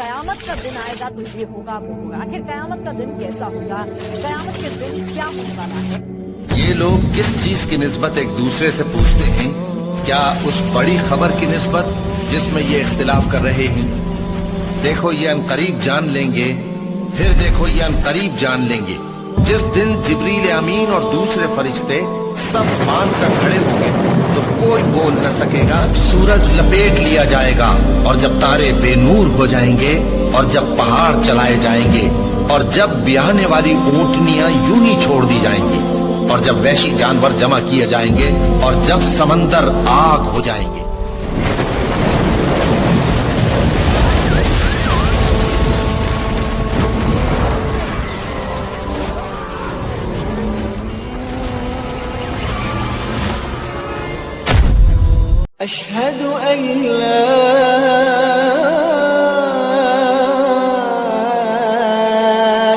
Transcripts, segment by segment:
कयामत का दिन आएगा तो ये होगा वो होगा। आखिर कयामत का दिन कैसा होगा, कयामत के दिन क्या होने वाला है? ये लोग किस चीज की निस्बत एक दूसरे से पूछते हैं? क्या उस बड़ी खबर की निस्बत जिसमें ये इख्तिलाफ कर रहे हैं? देखो ये अनकरीब जान लेंगे, फिर देखो ये अनकरीब जान लेंगे, जिस दिन जिब्रील अमीन और दूसरे फरिश्ते सब बांध कर खड़े होंगे तो कोई बोल न सकेगा। सूरज लपेट लिया जाएगा और जब तारे बेनूर हो जाएंगे और जब पहाड़ चलाए जाएंगे और जब ब्याहने वाली ऊंटनियां यूं ही छोड़ दी जाएंगी और जब वैशी जानवर जमा किए जाएंगे और जब समंदर आग हो जाएंगे। أشهد أن لا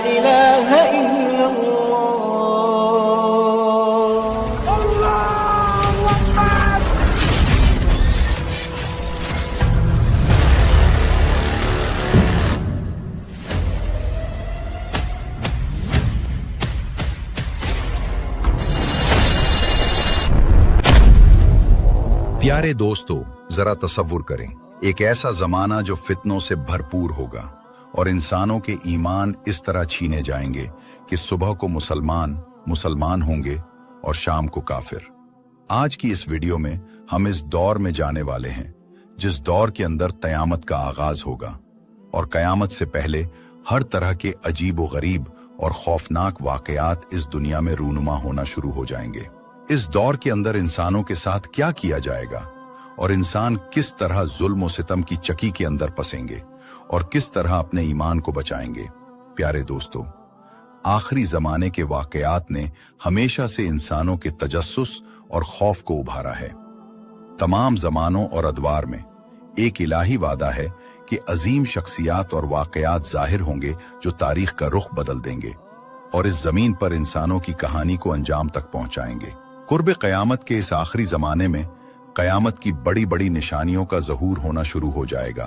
إله إلا الله. प्यारे दोस्तों, जरा तसव्वुर करें, एक ऐसा जमाना जो फितनों से भरपूर होगा और इंसानों के ईमान इस तरह छीने जाएंगे कि सुबह को मुसलमान होंगे और शाम को काफिर। आज की इस वीडियो में हम इस दौर में जाने वाले हैं जिस दौर के अंदर कयामत का आगाज होगा और कयामत से पहले हर तरह के अजीब व गरीब और खौफनाक वाकयात इस दुनिया में रूनुमा होना शुरू हो जाएंगे। इस दौर के अंदर इंसानों के साथ क्या किया जाएगा और इंसान किस तरह जुल्म व सितम की चकी के अंदर फंसेंगे और किस तरह अपने ईमान को बचाएंगे। प्यारे दोस्तों, आखिरी जमाने के वाकयात ने हमेशा से इंसानों के तजस्सुस और खौफ को उभारा है। तमाम जमानों और अदवार में एक इलाही वादा है कि अजीम शख्सियात और वाकयात जाहिर होंगे जो तारीख का रुख बदल देंगे और इस जमीन पर इंसानों की कहानी को अंजाम तक पहुंचाएंगे। कुर्ब क़यामत के इस आखिरी जमाने में क़यामत की बड़ी बड़ी निशानियों का ज़हूर होना शुरू हो जाएगा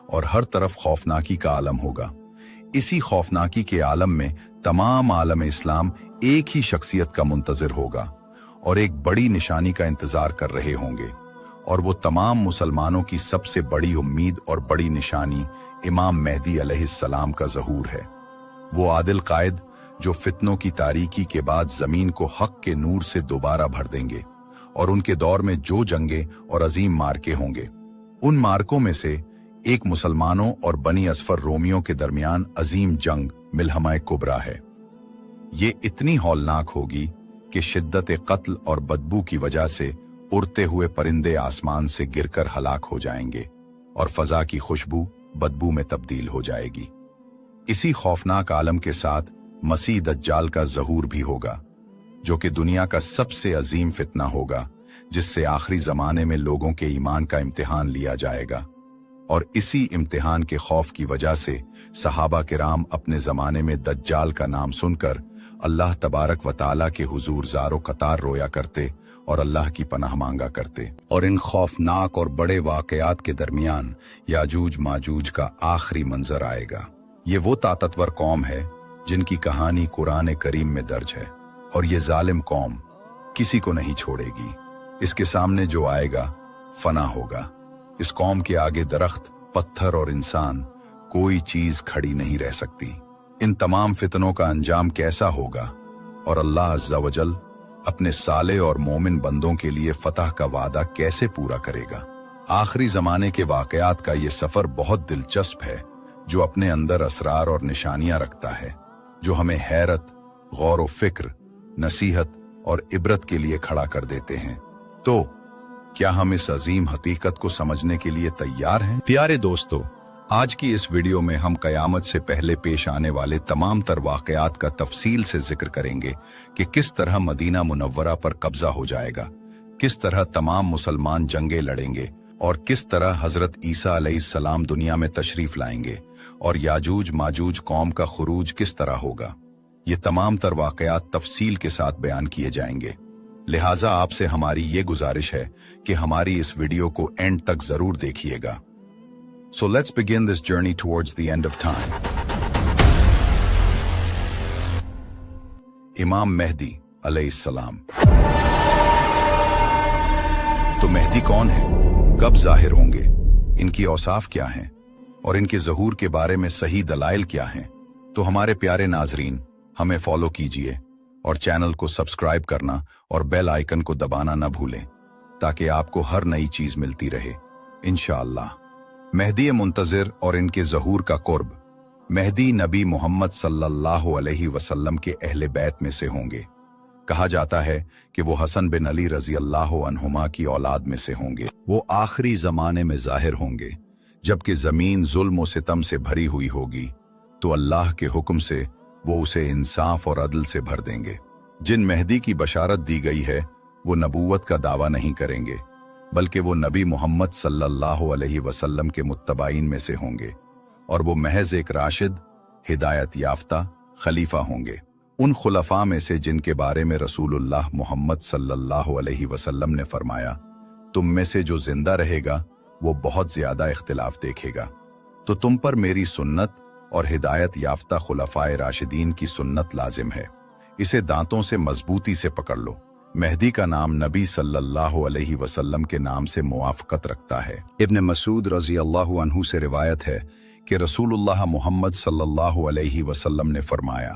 और हर तरफ खौफनाकी का आलम होगा। इसी खौफनाकी के आलम में तमाम आलम इस्लाम एक ही शख्सियत का मुंतज़िर होगा और एक बड़ी निशानी का इंतजार कर रहे होंगे, और वो तमाम मुसलमानों की सबसे बड़ी उम्मीद और बड़ी निशानी इमाम मेहदी अलैहिस्सलाम का ज़हूर है। वो आदिल कायद जो फितनों की तारीकी के बाद जमीन को हक के नूर से दोबारा भर देंगे और उनके दौर में जो जंगे और अजीम मार्के होंगे, उन मार्कों में से एक मुसलमानों और बनी असफर रोमियों के दरमियान अजीम जंग मिलहमा कुबरा है। ये इतनी हौलनाक होगी कि शिद्दत कत्ल और बदबू की वजह से उड़ते हुए परिंदे आसमान से गिरकर हलाक हो जाएंगे और फजा की खुशबू बदबू में तब्दील हो जाएगी। इसी खौफनाक आलम के साथ मसीह दज्जाल का ज़हूर भी होगा, जो कि दुनिया का सबसे अजीम फितना होगा, जिससे आखिरी जमाने में लोगों के ईमान का इम्तिहान लिया जाएगा। और इसी इम्तिहान के खौफ की वजह से सहाबा किराम अपने जमाने में दज्जाल का नाम सुनकर अल्लाह तबारक व तआला के हुजूर ज़ारो कतार रोया करते और अल्लाह की पनाह मांगा करते। और इन खौफनाक और बड़े वाकयात के दरमियान याजूज माजूज का आखिरी मंजर आएगा। ये वो ताकतवर कौम है जिनकी कहानी कुरान करीम में दर्ज है, और ये जालिम कौम किसी को नहीं छोड़ेगी। इसके सामने जो आएगा फना होगा। इस कौम के आगे दरख्त, पत्थर और इंसान, कोई चीज खड़ी नहीं रह सकती। इन तमाम फितनों का अंजाम कैसा होगा और अल्लाह अज़्ज़ा वजल अपने साले और मोमिन बंदों के लिए फतह का वादा कैसे पूरा करेगा। आखिरी जमाने के वाकयात का ये सफर बहुत दिलचस्प है, जो अपने अंदर असरार और निशानियां रखता है, जो हमें हैरत, गौर व फिक्र, नसीहत और इबरत के लिए खड़ा कर देते हैं। तो क्या हम इस अजीम हकीकत को समझने के लिए तैयार हैं? प्यारे दोस्तों, आज की इस वीडियो में हम कयामत से पहले पेश आने वाले तमाम तर वाकयात का तफसील से जिक्र करेंगे कि किस तरह मदीना मुनव्वरा पर कब्जा हो जाएगा, किस तरह तमाम मुसलमान जंगे लड़ेंगे और किस तरह हजरत ईसा अलैहिस्सलाम दुनिया में तशरीफ लाएंगे और याजूज माजूज कौम का खुरूज किस तरह होगा। ये तमाम तर वाकयात तफसील के साथ बयान किए जाएंगे। लिहाजा आपसे हमारी ये गुजारिश है कि हमारी इस वीडियो को एंड तक जरूर देखिएगा। So let's begin this journey towards the end of time. इमाम मेहदी अलैहिस्सलाम। तो मेहदी कौन है, कब जाहिर होंगे, इनकी औसाफ क्या हैं और इनके ज़हूर के बारे में सही दलाइल क्या हैं? तो हमारे प्यारे नाजरीन, हमें फॉलो कीजिए और चैनल को सब्सक्राइब करना और बेल आइकन को दबाना न भूलें ताकि आपको हर नई चीज मिलती रहे इंशाअल्लाह। मेहदी मुंतज़िर और इनके ज़हूर का कुर्ब। मेहदी नबी मोहम्मद सल्लल्लाहु अलैहि वसल्लम के अहले बैत में से होंगे। कहा जाता है कि वो हसन बिन अली रजी अल्लाह अन्हुमा की औलाद में से होंगे। वो आखिरी जमाने में जाहिर होंगे जबकि जमीन जुल्म और सितम से भरी हुई होगी, तो अल्लाह के हुक्म से वो उसे इंसाफ और अदल से भर देंगे। जिन मेहदी की बशारत दी गई है वो नबूवत का दावा नहीं करेंगे, बल्कि वो नबी मोहम्मद सल्लल्लाहु अलैहि वसल्लम के मुत्तबाइन में से होंगे और वो महज एक राशिद, हिदायत याफ्ता खलीफा होंगे, उन खुलफा में से जिनके बारे में रसूलुल्लाह मोहम्मद सल्लल्लाहु अलैहि वसल्लम ने फरमाया, तुम में से जो जिंदा रहेगा वो बहुत ज्यादा इख्तिलाफ देखेगा, तो तुम पर मेरी सुन्नत और हिदायत याफ्ता खुलफाए राशिदीन की सुन्नत लाजिम है। इसे दांतों से मजबूती से पकड़ लो। मेहदी का नाम नबी सल्लल्लाहु अलैहि वसल्लम के नाम से मुआफ़क़त रखता है। इब्न मसूद रज़ी अल्लाहु अन्हु से रिवायत है कि रसूलुल्लाह मोहम्मद सल्लल्लाहु अलैहि वसल्लम ने फरमाया,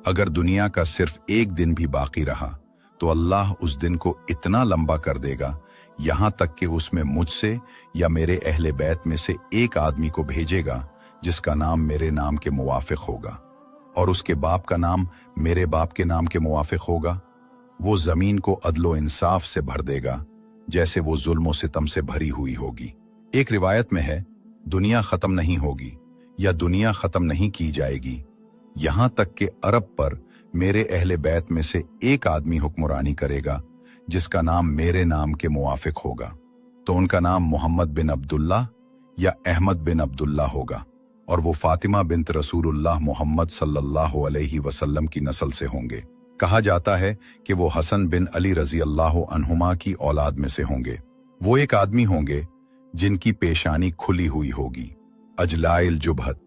अगर दुनिया का सिर्फ एक दिन भी बाकी रहा तो अल्लाह उस दिन को इतना लंबा कर देगा यहाँ तक कि उसमें मुझसे या मेरे अहले बैत में से एक आदमी को भेजेगा जिसका नाम मेरे नाम के मुवाफिक होगा और उसके बाप का नाम मेरे बाप के नाम के मुवाफिक होगा। वो जमीन को अदलो इंसाफ से भर देगा जैसे वो जुल्म सितम से भरी हुई होगी। एक रिवायत में है, दुनिया खत्म नहीं होगी या दुनिया खत्म नहीं की जाएगी यहाँ तक कि अरब पर मेरे अहले बैत में से एक आदमी हुक्मरानी करेगा जिसका नाम मेरे नाम के मुवाफिक होगा, तो उनका नाम मोहम्मद बिन अब्दुल्ला या अहमद बिन अब्दुल्ला होगा और वो फातिमा बिन्त रसूलुल्लाह मोहम्मद सल्लल्लाहु अलैहि वसल्लम की नस्ल से होंगे। कहा जाता है कि वो हसन बिन अली रजी अल्लाह अन्हुमा की औलाद में से होंगे। वो एक आदमी होंगे जिनकी पेशानी खुली हुई होगी, अजलाइल जुबहत,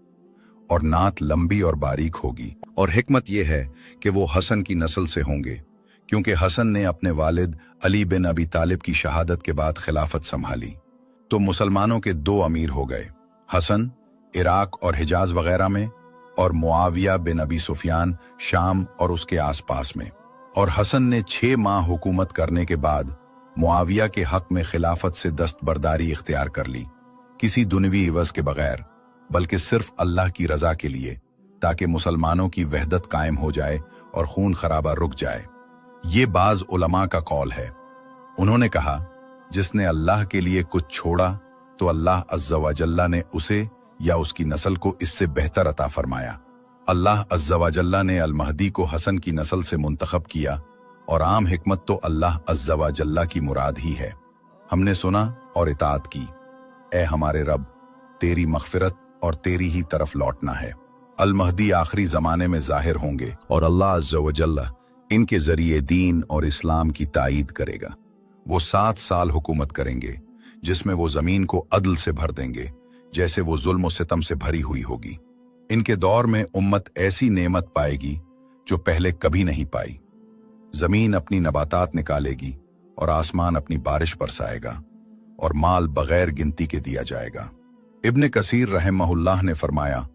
और नात लंबी और बारीक होगी। और हिकमत यह है कि वो हसन की नस्ल से होंगे क्योंकि हसन ने अपने वालिद अली बिन अबी तालिब की शहादत के बाद खिलाफत संभाली, तो मुसलमानों के दो अमीर हो गए, हसन इराक और हिजाज वगैरह में और मुआविया बिन अबी सुफियान शाम और उसके आसपास में। और हसन ने 6 माह हुकूमत करने के बाद मुआविया के हक में खिलाफत से दस्तबरदारी इख्तियार कर ली, किसी दुनवी इवज के बगैर, बल्कि सिर्फ अल्लाह की रजा के लिए, ताकि मुसलमानों की वहदत कायम हो जाए और खून खराबा रुक जाए। ये बाज उलमा का कौल है। उन्होंने कहा, जिसने अल्लाह के लिए कुछ छोड़ा तो अल्लाह अज़्ज़ा व जल्ला ने उसे या उसकी नस्ल को इससे बेहतर अता फरमाया। अल्लाह अज़्ज़ा व जल्ला ने अल महदी को हसन की नस्ल से मुंतखब किया और आम हिकमत तो अल्लाह अज़्ज़ा व जल्ला की मुराद ही है। हमने सुना और इताअत की। ए हमारे रब, तेरी मग़फ़िरत और तेरी ही तरफ लौटना है। अल महदी आखिरी ज़माने में ज़ाहिर होंगे और अल्लाह अज़्ज़ा व जल्ला इनके ज़रिए दीन और इस्लाम की तायीद करेगा। वो 7 साल हुकूमत करेंगे जिसमें वो ज़मीन को अदल से भर देंगे जैसे वो जुल्म और सितम से भरी हुई होगी। इनके दौर में उम्मत ऐसी नेमत पाएगी जो पहले कभी नहीं पाई। जमीन अपनी नबातात निकालेगी और आसमान अपनी बारिश बरसाएगा और माल बगैर गिनती के दिया जाएगा। इब्न कसीर रहमहुल्लाह ने फरमाया,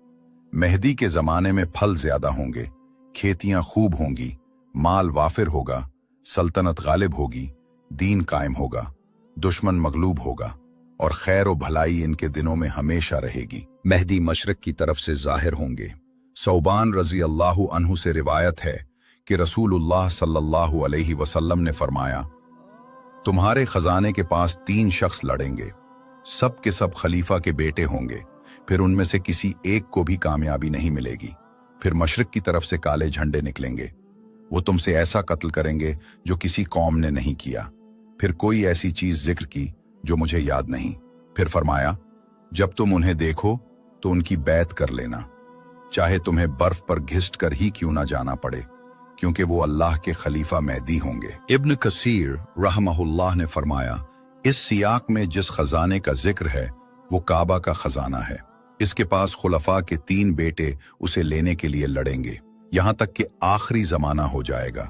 मेहदी के जमाने में फल ज्यादा होंगे, खेतियां खूब होंगी, माल वाफिर होगा, सल्तनत गालिब होगी, दीन कायम होगा, दुश्मन मगलूब होगा और खैर व भलाई इनके दिनों में हमेशा रहेगी। मेहदी मशरक की तरफ से जाहिर होंगे। सौबान रजी अल्लाहु अन्हु से रिवायत है कि रसूलुल्लाह सल्लल्लाहु अलैहि वसल्लम ने फरमाया, तुम्हारे खजाने के पास 3 शख्स लड़ेंगे, सब के सब खलीफा के बेटे होंगे, फिर उनमें से किसी एक को भी कामयाबी नहीं मिलेगी। फिर मशरिक की तरफ से काले झंडे निकलेंगे, वो तुमसे ऐसा कत्ल करेंगे जो किसी कौम ने नहीं किया। फिर कोई ऐसी चीज जिक्र की जो मुझे याद नहीं। फिर फरमाया, जब तुम उन्हें देखो तो उनकी बैत कर लेना, चाहे तुम्हें बर्फ पर घिसट कर ही क्यों ना जाना पड़े, क्योंकि वो अल्लाह के खलीफा मेहदी होंगे। इब्न कसीर रहमहुल्लाह ने फरमाया, इस सियाक में जिस खजाने का जिक्र है वो काबा का खजाना है। इसके पास खुलफा के 3 बेटे उसे लेने के लिए लड़ेंगे, यहां तक कि आखिरी जमाना हो जाएगा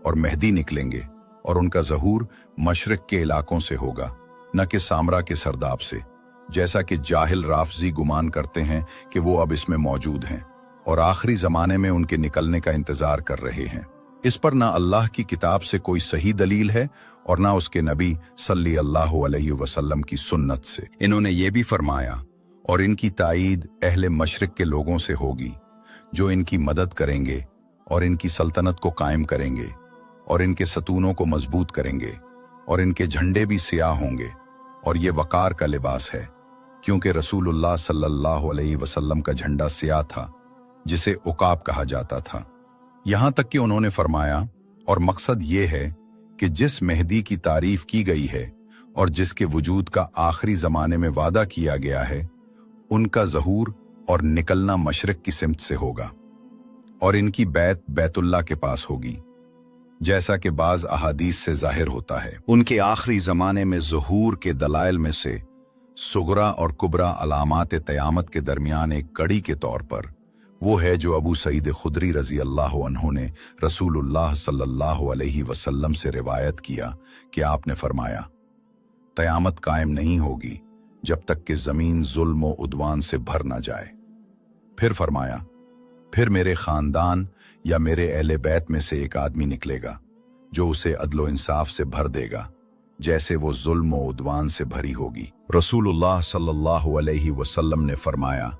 और मेहदी निकलेंगे और उनका ज़हूर मशरिक के इलाकों से होगा, न कि सामरा के सरदाब से, जैसा कि जाहिल राफजी गुमान करते हैं कि वो अब इसमें मौजूद हैं और आखिरी जमाने में उनके निकलने का इंतजार कर रहे हैं। इस पर ना अल्लाह की किताब से कोई सही दलील है और ना उसके नबी सल्लल्लाहु अलैहि वसल्लम की सुन्नत से। इन्होंने ये भी फरमाया, और इनकी ताईद अहले मशरिक के लोगों से होगी जो इनकी मदद करेंगे और इनकी सल्तनत को कायम करेंगे और इनके सतूनों को मजबूत करेंगे और इनके झंडे भी सियाह होंगे और ये वकार का लिबास है, क्योंकि रसूलुल्लाह सल्लल्लाहु अलैहि वसल्लम का झंडा सियाह था जिसे उकाब कहा जाता था। यहां तक कि उन्होंने फरमाया, और मकसद ये है कि जिस मेहदी की तारीफ की गई है और जिसके वजूद का आखिरी जमाने में वादा किया गया है, उनका ज़हूर और निकलना मशरिक की सिमत से होगा और इनकी बैत बैतुल्लाह के पास होगी, जैसा कि बाज अहादीस से जाहिर होता है। उनके आखिरी जमाने में ज़हूर के दलाइल में से सुगरा और कुबरा अलामात क़यामत के दरमियान एक कड़ी के तौर पर वो है जो अबू सईद खुदरी रजी अल्लाह अन्हु ने रसूलुल्लाह सल्लल्लाहु अलैहि वसल्लम से रिवायत किया कि आपने फरमाया, क़यामत कायम नहीं होगी जब तक कि ज़मीन जुल्म व उद्वान से भर ना जाए। फिर फरमाया, फिर मेरे ख़ानदान या मेरे अहले बैत में से एक आदमी निकलेगा जो उसे अदलो इंसाफ से भर देगा, जैसे वो जुल्म व उद्वान से भरी होगी। रसूलुल्लाह सल्लल्लाहु अलैहि वसल्लम ने फरमाया,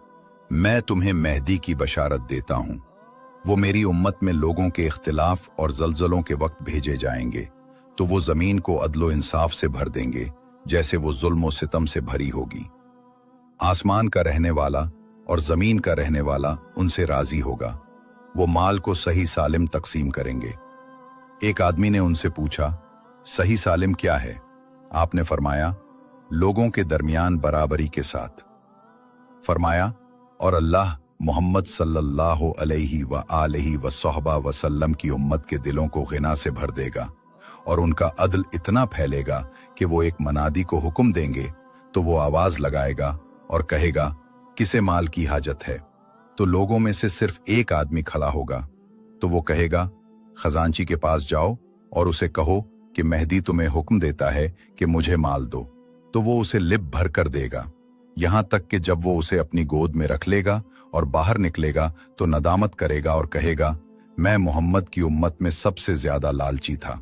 मैं तुम्हें मेहदी की बशारत देता हूं, वो मेरी उम्मत में लोगों के इख्तिलाफ और जल्जलों के वक्त भेजे जाएंगे तो वो ज़मीन को अदलो इंसाफ से भर देंगे, जैसे वो जुल्म व सितम से भरी होगी। आसमान का रहने वाला और ज़मीन का रहने वाला उनसे राजी होगा, वो माल को सही सालिम तकसीम करेंगे। एक आदमी ने उनसे पूछा, सही सालिम क्या है? आपने फरमाया, लोगों के दरमियान बराबरी के साथ। फरमाया, और अल्लाह मोहम्मद सल्लल्लाहु अलैहि व आलिहि व सहबा वसल्लम की उम्मत के दिलों को गिना से भर देगा और उनका अदल इतना फैलेगा कि वो एक मनादी को हुक्म देंगे तो वो आवाज लगाएगा और कहेगा, किसे माल की हाजत है? तो लोगों में से सिर्फ एक आदमी खड़ा होगा, तो वो कहेगा, खजांची के पास जाओ और उसे कहो कि मेहदी तुम्हें हुक्म देता है कि मुझे माल दो। तो वो उसे लिप भर कर देगा, यहां तक कि जब वो उसे अपनी गोद में रख लेगा और बाहर निकलेगा तो नदामत करेगा और कहेगा, मैं मोहम्मद की उम्मत में सबसे ज्यादा लालची था,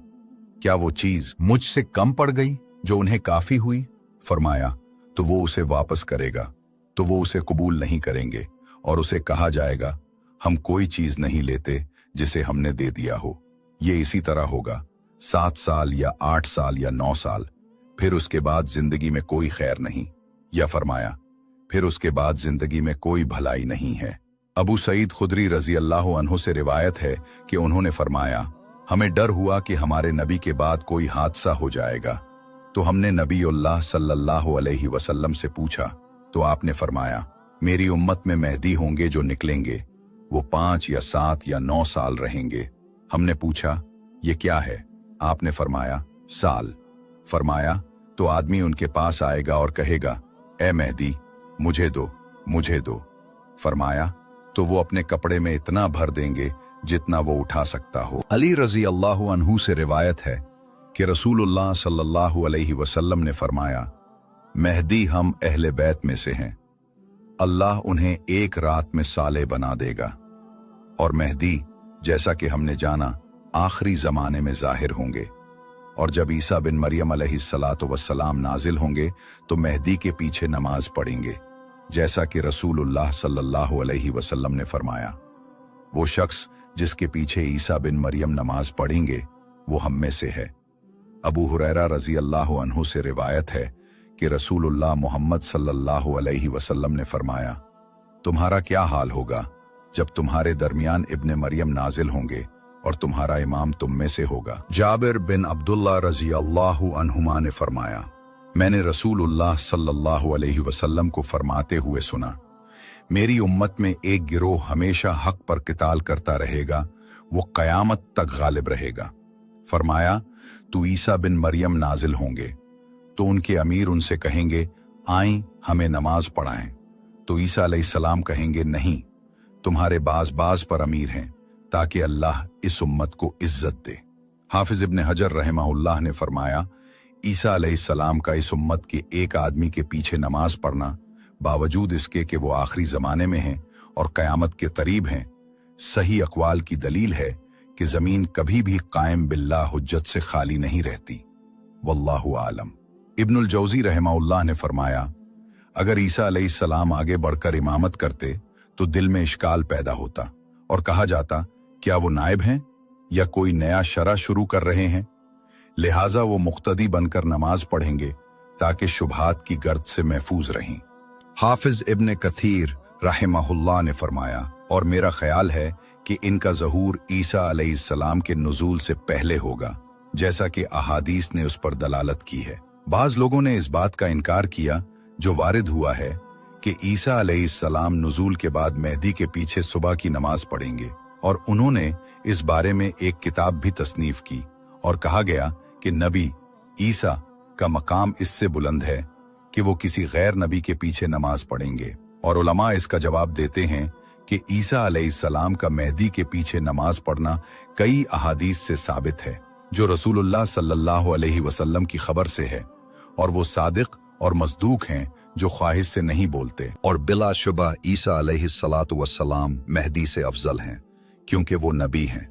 क्या वो चीज मुझसे कम पड़ गई जो उन्हें काफी हुई? फरमाया, तो वो उसे वापस करेगा, तो वो उसे कबूल नहीं करेंगे और उसे कहा जाएगा, हम कोई चीज नहीं लेते जिसे हमने दे दिया हो। ये इसी तरह होगा 7 साल या 8 साल या 9 साल, फिर उसके बाद जिंदगी में कोई खैर नहीं। या फरमाया, फिर उसके बाद जिंदगी में कोई भलाई नहीं है। अबू सईद खुदरी रजी अल्लाह अन्हु से रिवायत है कि उन्होंने फरमाया, हमें डर हुआ कि हमारे नबी के बाद कोई हादसा हो जाएगा, तो हमने नबीउल्लाह सल्लल्लाहु अलैहि वसल्लम से पूछा, तो आपने फरमाया, मेरी उम्मत में मेहदी होंगे जो निकलेंगे, वो 5 या 7 या 9 साल रहेंगे। हमने पूछा, ये क्या है? आपने फरमाया, साल। फरमाया, तो आदमी उनके पास आएगा और कहेगा, ए मेहदी, मुझे दो, मुझे दो। फरमाया, तो वो अपने कपड़े में इतना भर देंगे जितना वो उठा सकता हो। अली रजी अल्लाह अन्हु से रिवायत है कि रसूलुल्लाह सल्लल्लाहु अलैहि वसल्लम ने फरमाया, मेहदी हम अहले बैत में से हैं, अल्लाह उन्हें एक रात में साले बना देगा। और मेहदी, जैसा कि हमने जाना, आखिरी जमाने में जाहिर होंगे, और जब ईसा बिन मरियम अलैहिस्सलातु वस्सलाम नाजिल होंगे तो मेहदी के पीछे नमाज पढ़ेंगे, जैसा कि रसूलुल्लाह सल्लल्लाहु अलैहि वसल्लम ने फरमाया। वो शख्स जिसके पीछे ईसा बिन मरियम नमाज पढ़ेंगे वो हम में से है। अबू हुरैरा रजी अल्लाह अन्हु से रिवायत है कि रसूलुल्लाह मोहम्मद सल्लल्लाहु अलैहि वसल्लम ने फरमाया, तुम्हारा क्या हाल होगा जब तुम्हारे दरमियान इब्ने मरियम नाजिल होंगे और तुम्हारा इमाम तुम में से होगा। जाबिर बिन अब्दुल्ला रजी अल्लाह अन्हुमा ने फरमाया, मैंने रसूलुल्लाह सल्लल्लाहु अलैहि वसल्लम को फरमाते हुए सुना, मेरी उम्मत में एक गिरोह हमेशा हक पर किताल करता रहेगा, वो कयामत तक गालिब रहेगा। फरमाया, तो ईसा बिन मरियम नाजिल होंगे तो उनके अमीर उनसे कहेंगे, आएं हमें नमाज पढ़ाएं। तो ईसा अलैहिस्सलाम कहेंगे, नहीं, तुम्हारे बाज पर अमीर हैं, ताकि अल्लाह इस उम्मत को इज्जत दे। हाफिज इब्न हजर रहमहुल्लाह ने फरमाया, ईसा अलैहिस्सलाम का इस उम्मत के एक आदमी के पीछे नमाज पढ़ना, बावजूद इसके कि वो आखिरी ज़माने में हैं और क़यामत के करीब हैं, सही अक़वाल की दलील है कि ज़मीन कभी भी कायम बिल्लाह हुज्जत से खाली नहीं रहती। वल्लाहु आलम। इब्नुल जौज़ी रहमहुल्लाह ने फरमाया, अगर ईसा अलैहिस्सलाम आगे बढ़कर इमामत करते तो दिल में इश्काल पैदा होता और कहा जाता, क्या वो नायब हैं या कोई नया शरा शुरू कर रहे हैं? लिहाजा वो मुक्तदी बनकर नमाज पढ़ेंगे ताकि शुबहात की गर्द से महफूज रहें। हाफिज इब्न कथीर रहमहुल्लाह ने फरमाया, और मेरा ख्याल है कि इनका ज़हूर ईसा अलैहिस्सलाम के नुज़ूल से पहले होगा, जैसा कि अहादीस ने उस पर दलालत की है। बाज़ लोगों ने इस बात का इनकार किया जो वारिद हुआ है कि ईसा अलैहिस्सलाम नुज़ूल के बाद मेहदी के पीछे सुबह की नमाज पढ़ेंगे, और उन्होंने इस बारे में एक किताब भी तसनीफ की और कहा गया कि नबी ईसा का मकाम इससे बुलंद है कि वो किसी गैर नबी के पीछे नमाज पढ़ेंगे। और उलमा इसका जवाब देते हैं कि ईसा अलैहिस्सलाम का मेहदी के पीछे नमाज पढ़ना कई अहादीस से साबित है, जो रसूलुल्लाह सल्लल्लाहु अलैहि वसल्लम की खबर से है, और वो सादिक और मसदूक हैं जो ख्वाहिश से नहीं बोलते। और बिलाशुबा ईसा अलैहिस्सलातु वस्सलाम मेहदी से अफजल हैं, क्योंकि वो नबी हैं।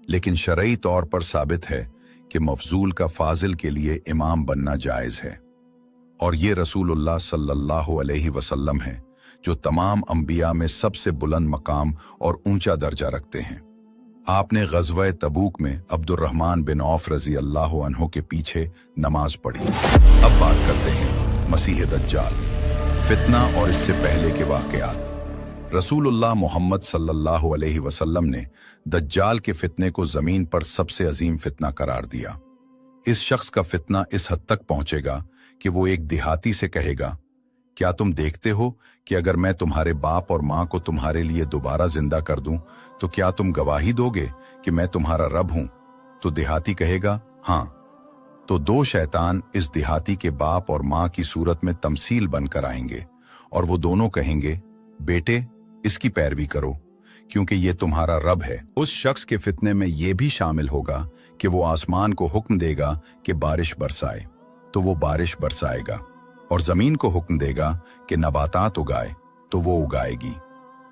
लेकिन शरई तौर पर साबित है कि मफजूल का फाजिल के लिए इमाम बनना जायज़ है, और ये रसूलुल्लाह सल्लल्लाहु अलैहि वसल्लम हैं जो तमाम अंबिया में सबसे बुलंद मकाम और ऊंचा दर्जा रखते हैं। आपने ग़ज़वा तबूक में अब्दुर्रहमान बिन औफ रज़ी अल्लाह अन्हु के पीछे नमाज पढ़ी। अब बात करते हैं मसीह दज्जाल, फितना और इससे पहले के वाक़यात। रसूलुल्लाह मोहम्मद सल्लल्लाहु अलैहि वसल्लम ने दज्जाल के फितने को ज़मीन पर सबसे अजीम फितना करार दिया। इस शख्स का फितना इस हद तक पहुंचेगा कि वो एक देहाती से कहेगा, क्या तुम देखते हो कि अगर मैं तुम्हारे बाप और माँ को तुम्हारे लिए दोबारा जिंदा कर दूं तो क्या तुम गवाही दोगे कि मैं तुम्हारा रब हूं? तो देहाती कहेगा, हाँ। तो दो शैतान इस देहाती के बाप और माँ की सूरत में तमसील बनकर आएंगे, और वो दोनों कहेंगे, बेटे इसकी पैरवी करो क्योंकि ये तुम्हारा रब है। उस शख्स के फितने में ये भी शामिल होगा कि वो आसमान को हुक्म देगा कि बारिश बरसाए, तो वो बारिश बरसाएगा, और जमीन को हुक्म देगा कि नबातात उगाए, तो वो उगाएगी।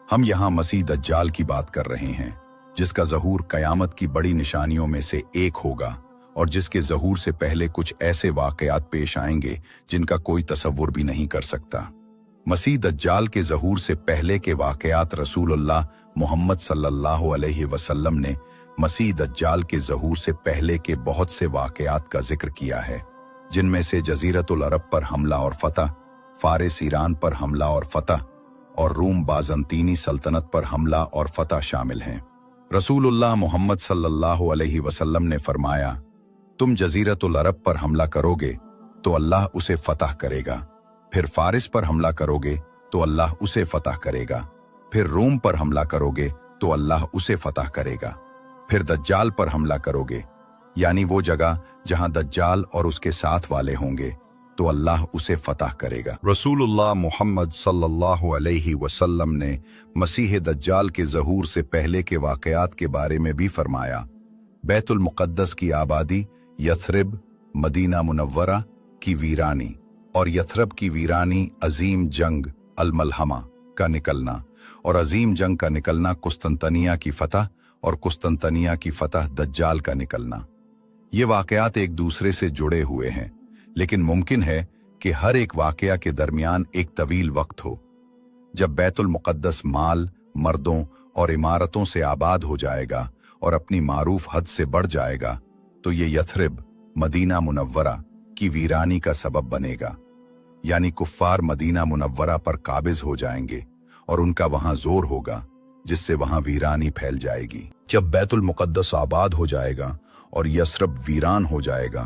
हम यहाँ मसीह दज्जाल की बात कर रहे हैं, जिसका ज़हूर क़यामत की बड़ी निशानियों में से एक होगा, और जिसके ज़हूर से पहले कुछ ऐसे वाक़यात पेश आएंगे जिनका कोई तसव्वुर भी नहीं कर सकता। मसीह दज्जाल के ज़हूर से पहले के वाक़यात रसूलुल्लाह मोहम्मद सल्लल्लाहु अलैहि वसल्लम ने मसीह दज्जाल के ज़हूर से पहले के बहुत से वाक़यात का जिक्र किया है, जिनमें से जज़ीरतुल अरब पर हमला और फतह, फारिस ईरान पर हमला और फतह, और रूम बाज़ंतीनी सल्तनत पर हमला और फतह शामिल हैं। रसूलुल्लाह मोहम्मद सल्लल्लाहु अलैहि वसल्लम ने फरमाया, तुम जज़ीरतुल अरब पर हमला करोगे तो अल्लाह उसे फतह करेगा, फिर फारिस पर हमला करोगे तो अल्लाह उसे फतह करेगा, फिर रूम पर हमला करोगे तो अल्लाह उसे फतह करेगा, फिर दज्जाल पर हमला करोगे, यानी वो जगह जहां दज्जाल और उसके साथ वाले होंगे, तो अल्लाह उसे फतह करेगा। रसूलुल्लाह मोहम्मद सल्लल्लाहु अलैहि वसल्लम ने मसीह दज्जाल के ज़हूर से पहले के वाक़यात के बारे में भी फरमाया, बैतुल मुक़द्दस की आबादी, यथरिब मदीना मुनव्वरा की वीरानी, और यथरब की वीरानी अजीम जंग अल-मलहमा का निकलना, और अजीम जंग का निकलना कुस्तंतनिया की फतह, और कुस्तंतनिया की फतह दज्जाल का निकलना। ये वाक़यात एक दूसरे से जुड़े हुए हैं, लेकिन मुमकिन है कि हर एक वाक़या के दरमियान एक तवील वक्त हो। जब बैतुल मुक़द्दस माल, मर्दों और इमारतों से आबाद हो जाएगा और अपनी मारूफ हद से बढ़ जाएगा, तो ये यथरिब मदीना मुनव्वरा की वीरानी का सबब बनेगा, यानी कुफ्फार मदीना मुनव्वरा पर काबिज हो जाएंगे और उनका वहां जोर होगा, जिससे वहां वीरानी फैल जाएगी। जब बैतुल मुक़द्दस आबाद हो जाएगा और यस्रब वीरान हो जाएगा,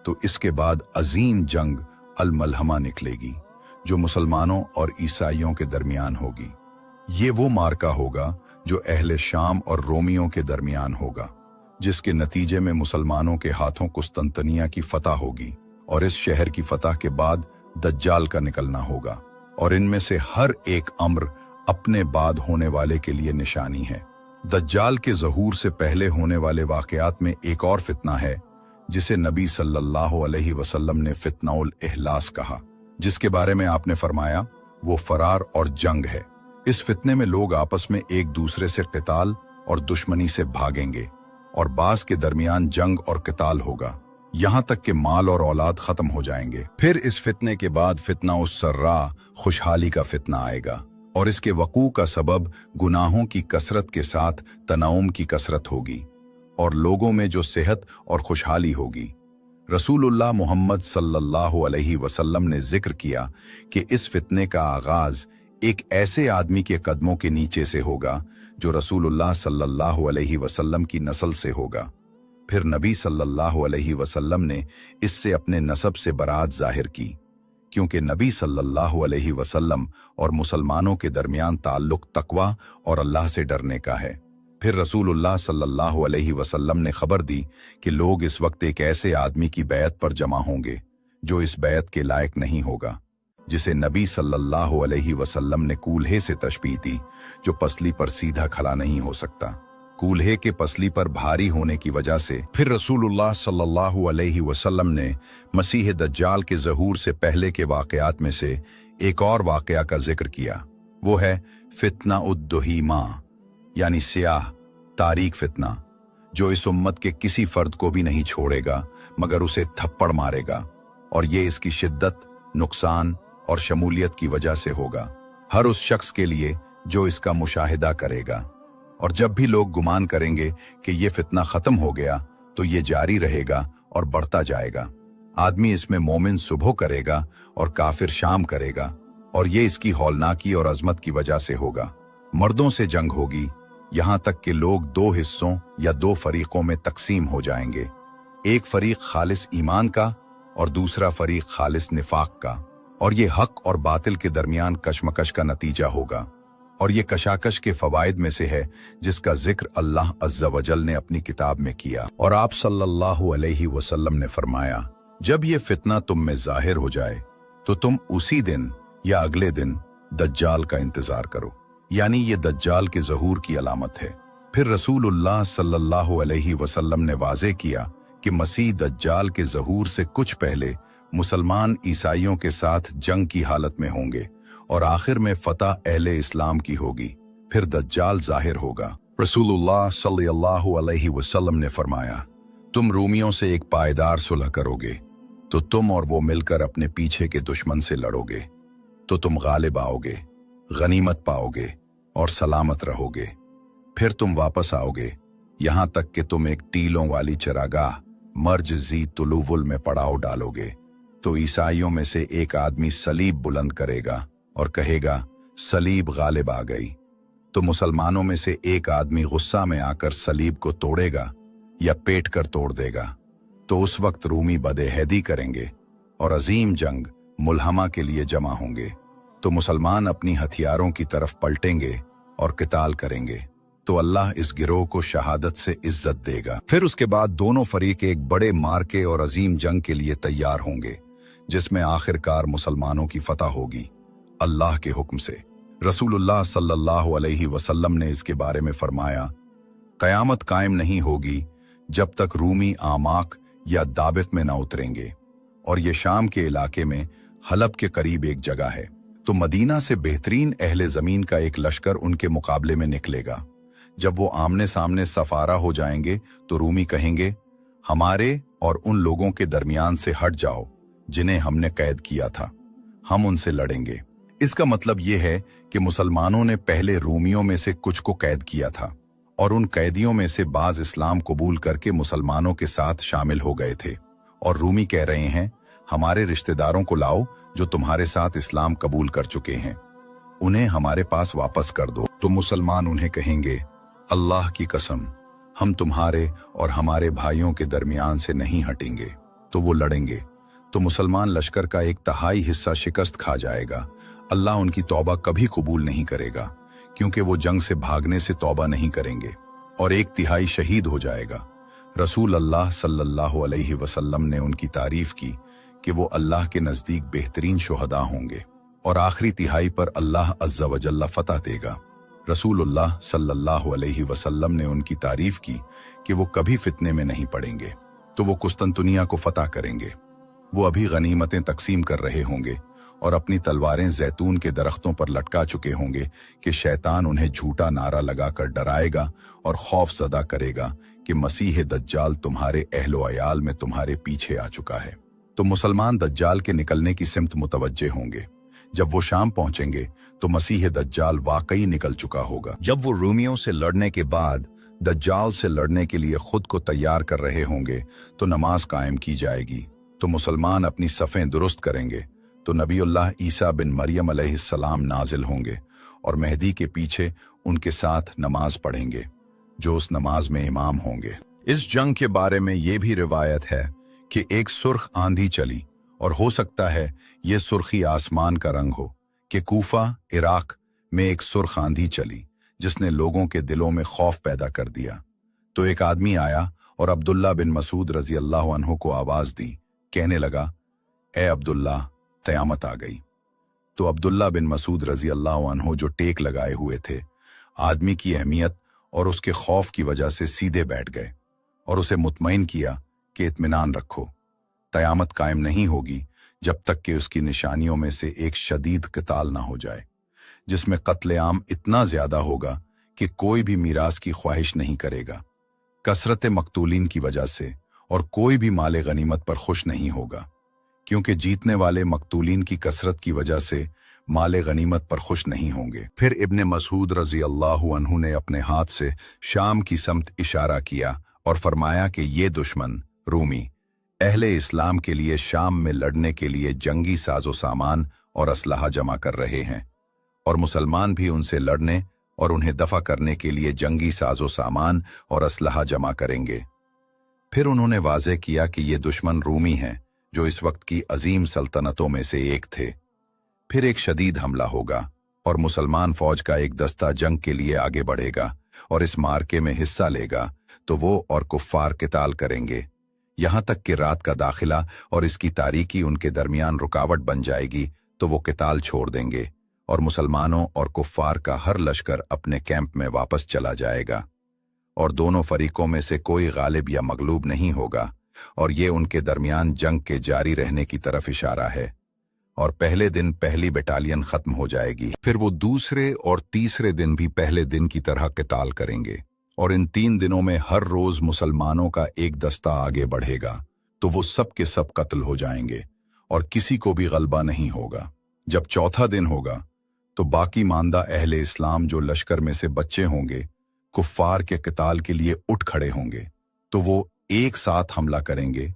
तो इसके बाद अजीम जंग अल-मलहमा निकलेगी, जो मुसलमानों और ईसाइयों के दरमियान होगी। ये वो मार्का होगा जो अहले शाम और रोमियों के दरमियान होगा, जिसके नतीजे में मुसलमानों के हाथों कुस्तंतनिया की फतह होगी, और इस शहर की फतह के बाद दज्जाल का निकलना होगा, और इनमें से हर एक अम्र अपने बाद होने वाले के लिए निशानी है। दज्जाल के ज़हूर से पहले होने वाले वाक़यात में एक और फितना है जिसे नबी सल्लल्लाहु अलैहि वसल्लम ने फितनाउल इहलास कहा, जिसके बारे में आपने फरमाया वो फरार और जंग है। इस फितने में लोग आपस में एक दूसरे से क़िताल और दुश्मनी से भागेंगे और बास के दरमियान जंग और क़िताल होगा, यहाँ तक कि माल और औलाद खत्म हो जाएंगे। फिर इस फितने के बाद फितना उस सर्रा खुशहाली का फितना आएगा, और इसके वकू का सबब गुनाहों की कसरत के साथ तनाउम की कसरत होगी और लोगों में जो सेहत और खुशहाली होगी। रसूलुल्लाह मोहम्मद सल्लल्लाहु अलैहि वसल्लम ने जिक्र किया कि इस फितने का आगाज एक ऐसे आदमी के कदमों के नीचे से होगा जो रसूलुल्लाह सल्लल्लाहु अलैहि वसल्लम की नस्ल से होगा। फिर नबी सल्लल्लाहु अलैहि वसल्लम ने इससे अपने नसब से बरात जाहिर की, क्योंकि नबी सल्लल्लाहु अलैहि वसल्लम और मुसलमानों के दरमियान ताल्लुक तकवा और अल्लाह से डरने का है। फिर रसूलुल्लाह सल्लल्लाहु अलैहि वसल्लम ने खबर दी कि लोग इस वक्त एक ऐसे आदमी की बैत पर जमा होंगे जो इस बैत के लायक नहीं होगा, जिसे नबी सल्लल्लाहु अलैहि वसल्लम ने कूल्हे से तशबीह दी, जो पसली पर सीधा खड़ा नहीं हो सकता, कूल्हे के पसली पर भारी होने की वजह से। फिर रसूलुल्लाह सल्लल्लाहु अलैहि वसल्लम ने मसीह दज्जाल के ज़हूर से पहले के वाक़यात में से एक और वाक़या का जिक्र किया। वो है फितना उद्दुहीमा, यानी सियाह तारीक फितना, जो इस उम्मत के किसी फर्द को भी नहीं छोड़ेगा मगर उसे थप्पड़ मारेगा, और ये इसकी शिद्दत, नुकसान और शमूलियत की वजह से होगा, हर उस शख्स के लिए जो इसका मुशाहिदा करेगा। और जब भी लोग गुमान करेंगे कि ये फितना खत्म हो गया तो ये जारी रहेगा और बढ़ता जाएगा। आदमी इसमें मोमिन सुबह करेगा और काफिर शाम करेगा, और ये इसकी हौलनाकी और अजमत की वजह से होगा। मर्दों से जंग होगी, यहाँ तक कि लोग दो हिस्सों या दो फरीकों में तकसीम हो जाएंगे, एक फरीक खालिस ईमान का और दूसरा फरीक खालिस निफाक का, और ये हक और बातिल के दरमियान कशमकश का नतीजा होगा। और ये कशाकश के फवाइद में से है जिसका जिक्र अल्लाह अज़्ज़ा वजल ने अपनी किताब में किया। और आप सल्लल्लाहु अलैहि वसल्लम ने फरमाया, जब ये फितना तुम में जाहिर हो जाए तो तुम उसी दिन या अगले दिन दज्जाल का इंतजार करो, यानी ये दज्जाल के ज़हूर की अलामत है। फिर रसूलुल्लाह सल्लल्लाहु अलैहि वसल्लम ने वाज़े किया कि मसीह दज्जाल के ज़हूर से कुछ पहले मुसलमान ईसाइयों के साथ जंग की हालत में होंगे और आखिर में फतह अहले इस्लाम की होगी। फिर दज्जाल जाहिर होगा। रसूलुल्लाह सल्लल्लाहु अलैहि वसल्लम ने फरमाया, तुम रूमियों से एक पायदार सुलह करोगे तो तुम और वो मिलकर अपने पीछे के दुश्मन से लड़ोगे तो तुम गालिब आओगे, गनीमत पाओगे और सलामत रहोगे। फिर तुम वापस आओगे यहाँ तक कि तुम एक टीलों वाली चरागाह मर्ज जी तुलुवुल में पड़ाव डालोगे तो ईसाइयों में से एक आदमी सलीब बुलंद करेगा और कहेगा, सलीब गालिब आ गई। तो मुसलमानों में से एक आदमी गुस्सा में आकर सलीब को तोड़ेगा या पेट कर तोड़ देगा। तो उस वक्त रूमी बदेहदी करेंगे और अजीम जंग मुल्हमा के लिए जमा होंगे। तो मुसलमान अपनी हथियारों की तरफ पलटेंगे और किताल करेंगे तो अल्लाह इस गिरोह को शहादत से इज्जत देगा। फिर उसके बाद दोनों फरीक एक बड़े मार्के और अजीम जंग के लिए तैयार होंगे, जिसमें आखिरकार मुसलमानों की फतह होगी अल्लाह के हुक्म से। रसूलुल्लाह सल्लल्लाहु अलैहि वसल्लम ने इसके बारे में फरमाया, क़यामत कायम नहीं होगी जब तक रूमी आमाक या दाबिक में ना उतरेंगे, और ये शाम के इलाके में हलब के करीब एक जगह है। तो मदीना से बेहतरीन अहले ज़मीन का एक लश्कर उनके मुकाबले में निकलेगा। जब वो आमने सामने सफारा हो जाएंगे तो रूमी कहेंगे, हमारे और उन लोगों के दरमियान से हट जाओ जिन्हें हमने कैद किया था, हम उनसे लड़ेंगे। इसका मतलब ये है कि मुसलमानों ने पहले रूमियों में से कुछ को कैद किया था और उन कैदियों में से बाज इस्लाम कबूल करके मुसलमानों के साथ शामिल हो गए थे, और रूमी कह रहे हैं, हमारे रिश्तेदारों को लाओ जो तुम्हारे साथ इस्लाम कबूल कर चुके हैं, उन्हें हमारे पास वापस कर दो। तो मुसलमान उन्हें कहेंगे, अल्लाह की कसम, हम तुम्हारे और हमारे भाइयों के दरमियान से नहीं हटेंगे। तो वो लड़ेंगे। तो मुसलमान लश्कर का एक तिहाई हिस्सा शिकस्त खा जाएगा। अल्लाह उनकी तौबा कभी कबूल नहीं करेगा, क्योंकि वो जंग से भागने से तौबा नहीं करेंगे, और एक तिहाई शहीद हो जाएगा। रसूल अल्लाह सल्लल्लाहु अलैहि वसल्लम ने उनकी तारीफ की कि वो अल्लाह के नज़दीक बेहतरीन शुहदा होंगे और आखिरी तिहाई पर अल्लाह अज़्ज़ा व जल्ला फतह देगा। रसूलुल्लाह सल्लल्लाहु अलैहि वसल्लम ने उनकी तारीफ की कि वो कभी फितने में नहीं पड़ेंगे, तो वो कुस्तंतुनिया को फतह करेंगे। वो अभी गनीमतें तकसीम कर रहे होंगे और अपनी तलवारें जैतून के दरख्तों पर लटका चुके होंगे कि शैतान उन्हें झूठा नारा लगाकर डराएगा और खौफ ज़दा करेगा कि मसीह दज्जाल तुम्हारे अहलो अयाल में तुम्हारे पीछे आ चुका है। तो मुसलमान दज्जाल के निकलने की सिमत मुतवज्जे होंगे। जब वो शाम पहुंचेंगे तो मसीह दज्जाल वाकई निकल चुका होगा। जब वो रूमियों से लड़ने के बाद दज्जाल से लड़ने के लिए खुद को तैयार कर रहे होंगे तो नमाज कायम की जाएगी। तो मुसलमान अपनी सफ़ें दुरुस्त करेंगे तो नबीउल्लाह ईसा बिन मरियम अलैहिस्सलाम नाजिल होंगे और मेहदी के पीछे उनके साथ नमाज पढ़ेंगे, जो उस नमाज में इमाम होंगे। इस जंग के बारे में ये भी रिवायत है कि एक सुर्ख आंधी चली और हो सकता है ये सुर्खी आसमान का रंग हो कि कूफा इराक में एक सुर्ख आंधी चली जिसने लोगों के दिलों में खौफ पैदा कर दिया। तो एक आदमी आया और अब्दुल्ला बिन मसूद रजी अल्लाह अन्हु को आवाज दी, कहने लगा, ए अब्दुल्ला, क़यामत आ गई। तो अब्दुल्ला बिन मसूद रजी अल्लाह अन्हु जो टेक लगाए हुए थे, आदमी की अहमियत और उसके खौफ की वजह से सीधे बैठ गए और उसे मुतमईन किया कि इत्मीनान रखो, क़यामत कायम नहीं होगी जब तक कि उसकी निशानियों में से एक शदीद क़िताल ना हो जाए, जिसमें कत्लेआम इतना ज्यादा होगा कि कोई भी मीरास की ख्वाहिश नहीं करेगा कसरत मकतूलीन की वजह से, और कोई भी माले गनीमत पर खुश नहीं होगा क्योंकि जीतने वाले मकतूलीन की कसरत की वजह से माले गनीमत पर खुश नहीं होंगे। फिर इब्ने मसूद रजी अल्लाह अन्हु ने अपने हाथ से शाम की समत इशारा किया और फरमाया कि ये दुश्मन रूमी अहले इस्लाम के लिए शाम में लड़ने के लिए जंगी साजो सामान और असलहा जमा कर रहे हैं और मुसलमान भी उनसे लड़ने और उन्हें दफा करने के लिए जंगी साजो सामान और असलहा जमा करेंगे। फिर उन्होंने वाज़ेह किया कि ये दुश्मन रूमी हैं जो इस वक्त की अजीम सल्तनतों में से एक थे। फिर एक शदीद हमला होगा और मुसलमान फौज का एक दस्ता जंग के लिए आगे बढ़ेगा और इस मार्के में हिस्सा लेगा, तो वो और कुफ्फार क़िताल करेंगे, यहाँ तक कि रात का दाखिला और इसकी तारीकी उनके दरमियान रुकावट बन जाएगी, तो वो क़िताल छोड़ देंगे और मुसलमानों और कुफ्फार का हर लश्कर अपने कैंप में वापस चला जाएगा और दोनों फरीकों में से कोई गालिब या मगलूब नहीं होगा, और ये उनके दरमियान जंग के जारी रहने की तरफ इशारा है। और पहले दिन पहली बटालियन खत्म हो जाएगी, फिर वो दूसरे और तीसरे दिन भी पहले दिन की तरह क़िताल करेंगे और इन 3 दिनों में हर रोज मुसलमानों का एक दस्ता आगे बढ़ेगा, तो वो सब के सब कत्ल हो जाएंगे और किसी को भी गलबा नहीं होगा। जब चौथा दिन होगा तो बाकी मानदा अहले इस्लाम जो लश्कर में से बच्चे होंगे कुफ्फार के क़िताल के लिए उठ खड़े होंगे, तो वो एक साथ हमला करेंगे,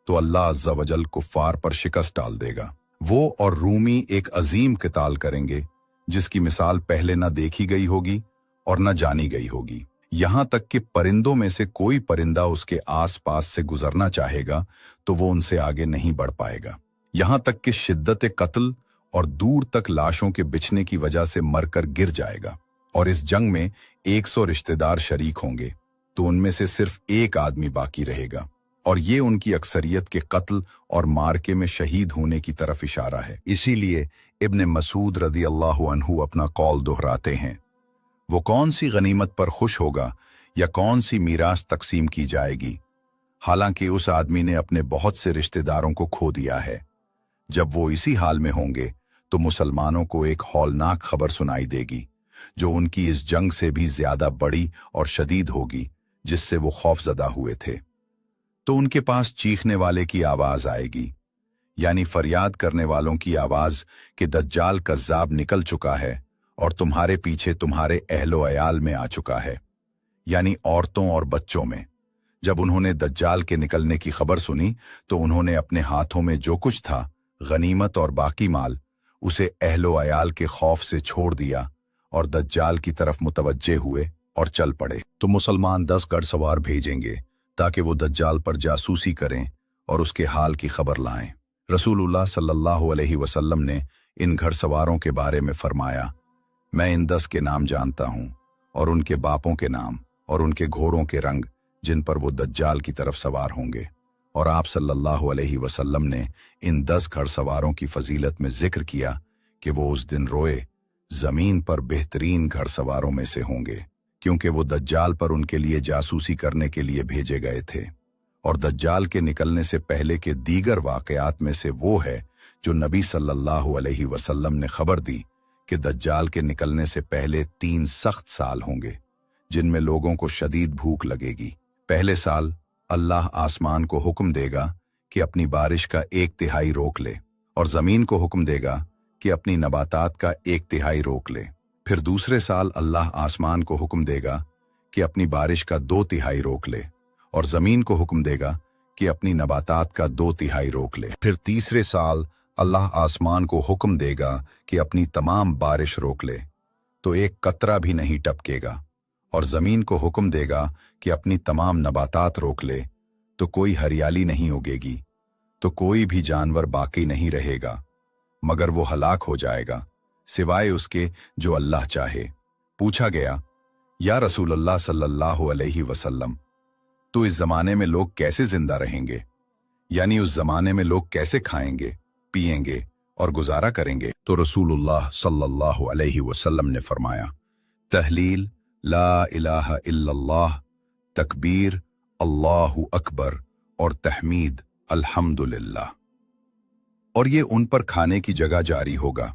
तो अल्लाह अज़्ज़ा वजल कुफ्फार पर शिकस्त डाल देगा। वो और रूमी एक अजीम क़िताल करेंगे जिसकी मिसाल पहले न देखी गई होगी और न जानी गई होगी। यहाँ तक कि परिंदों में से कोई परिंदा उसके आस पास से गुजरना चाहेगा तो वो उनसे आगे नहीं बढ़ पाएगा। यहाँ तक कि शिद्दत कत्ल और दूर तक लाशों के बिछने की वजह से मरकर गिर जाएगा। और इस जंग में 100 रिश्तेदार शरीक होंगे, तो उनमें से सिर्फ एक आदमी बाकी रहेगा, और ये उनकी अक्सरियत के कत्ल और मार्के में शहीद होने की तरफ इशारा है। इसीलिए इब्ने मसूद रदी अल्लाह अन्हु अपना कौल दोहराते हैं, वो कौन सी गनीमत पर खुश होगा या कौन सी मीरास तकसीम की जाएगी, हालांकि उस आदमी ने अपने बहुत से रिश्तेदारों को खो दिया है। जब वो इसी हाल में होंगे तो मुसलमानों को एक हौलनाक खबर सुनाई देगी जो उनकी इस जंग से भी ज्यादा बड़ी और शदीद होगी जिससे वो खौफजदा हुए थे। तो उनके पास चीखने वाले की आवाज आएगी, यानी फरियाद करने वालों की आवाज कि दज्जाल कज़्ज़ाब निकल चुका है और तुम्हारे पीछे तुम्हारे अहलो अयाल में आ चुका है, यानी औरतों और बच्चों में। जब उन्होंने दज्जाल के निकलने की खबर सुनी तो उन्होंने अपने हाथों में जो कुछ था, गनीमत और बाकी माल, उसे अहलो अयाल के खौफ से छोड़ दिया और दज्जाल की तरफ मुतवज्जे हुए और चल पड़े। तो मुसलमान 10 घड़सवार भेजेंगे ताकि वो दज्जाल पर जासूसी करें और उसके हाल की खबर लाएं। रसूलुल्लाह सल्लल्लाहु अलैहि वसल्लम ने इन घड़सवारों के बारे में फरमाया, मैं इन 10 के नाम जानता हूँ और उनके बापों के नाम और उनके घोड़ों के रंग जिन पर वो दज्जाल की तरफ सवार होंगे, और आप सल्लल्लाहु अलैहि वसल्लम ने इन 10 घड़सवारों की फजीलत में जिक्र किया कि वो उस दिन रोए जमीन पर बेहतरीन घड़सवारों में से होंगे, क्योंकि वो दज्जाल पर उनके लिए जासूसी करने के लिए भेजे गए थे। और दज्जाल के निकलने से पहले के दीगर वाक़यात में से वो है जो नबी सल्लल्लाहु अलैहि वसल्लम ने खबर दी कि दज्जाल के निकलने से पहले 3 सख्त साल होंगे जिनमें लोगों को शदीद भूख लगेगी। पहले साल अल्लाह आसमान को हुक्म देगा कि अपनी बारिश का 1/3 रोक ले, और ज़मीन को हुक्म देगा कि अपनी नबातात का 1/3 रोक ले। फिर दूसरे साल अल्लाह आसमान को हुक्म देगा कि अपनी बारिश का 2/3 रोक ले, और ज़मीन को हुक्म देगा कि अपनी नबातात का 2/3 रोक ले। फिर तीसरे साल अल्लाह आसमान को हुक्म देगा कि अपनी तमाम बारिश रोक ले, तो एक कतरा भी नहीं टपकेगा, और ज़मीन को हुक्म देगा कि अपनी तमाम नबातात रोक ले, तो कोई हरियाली नहीं उगेगी, तो कोई भी जानवर बाकी नहीं रहेगा, मगर वो हलाक हो जाएगा सिवाय उसके जो अल्लाह चाहे। पूछा गया, या रसूलल्लाह सल्लल्लाहु अलैहि वसल्लम, तो इस ज़माने में लोग कैसे जिंदा रहेंगे? यानी उस ज़माने में लोग कैसे खाएंगे, पिएंगे और गुजारा करेंगे? तो रसूलुल्लाह सल्लल्लाहु अलैहि वसल्लम ने फरमाया, तहलील ला इलाहा इल्लल्लाह, तकबीर अल्लाहु अकबर और तहमीद अल्हम्दुलिल्लाह। और ये उन पर खाने की जगह जारी होगा,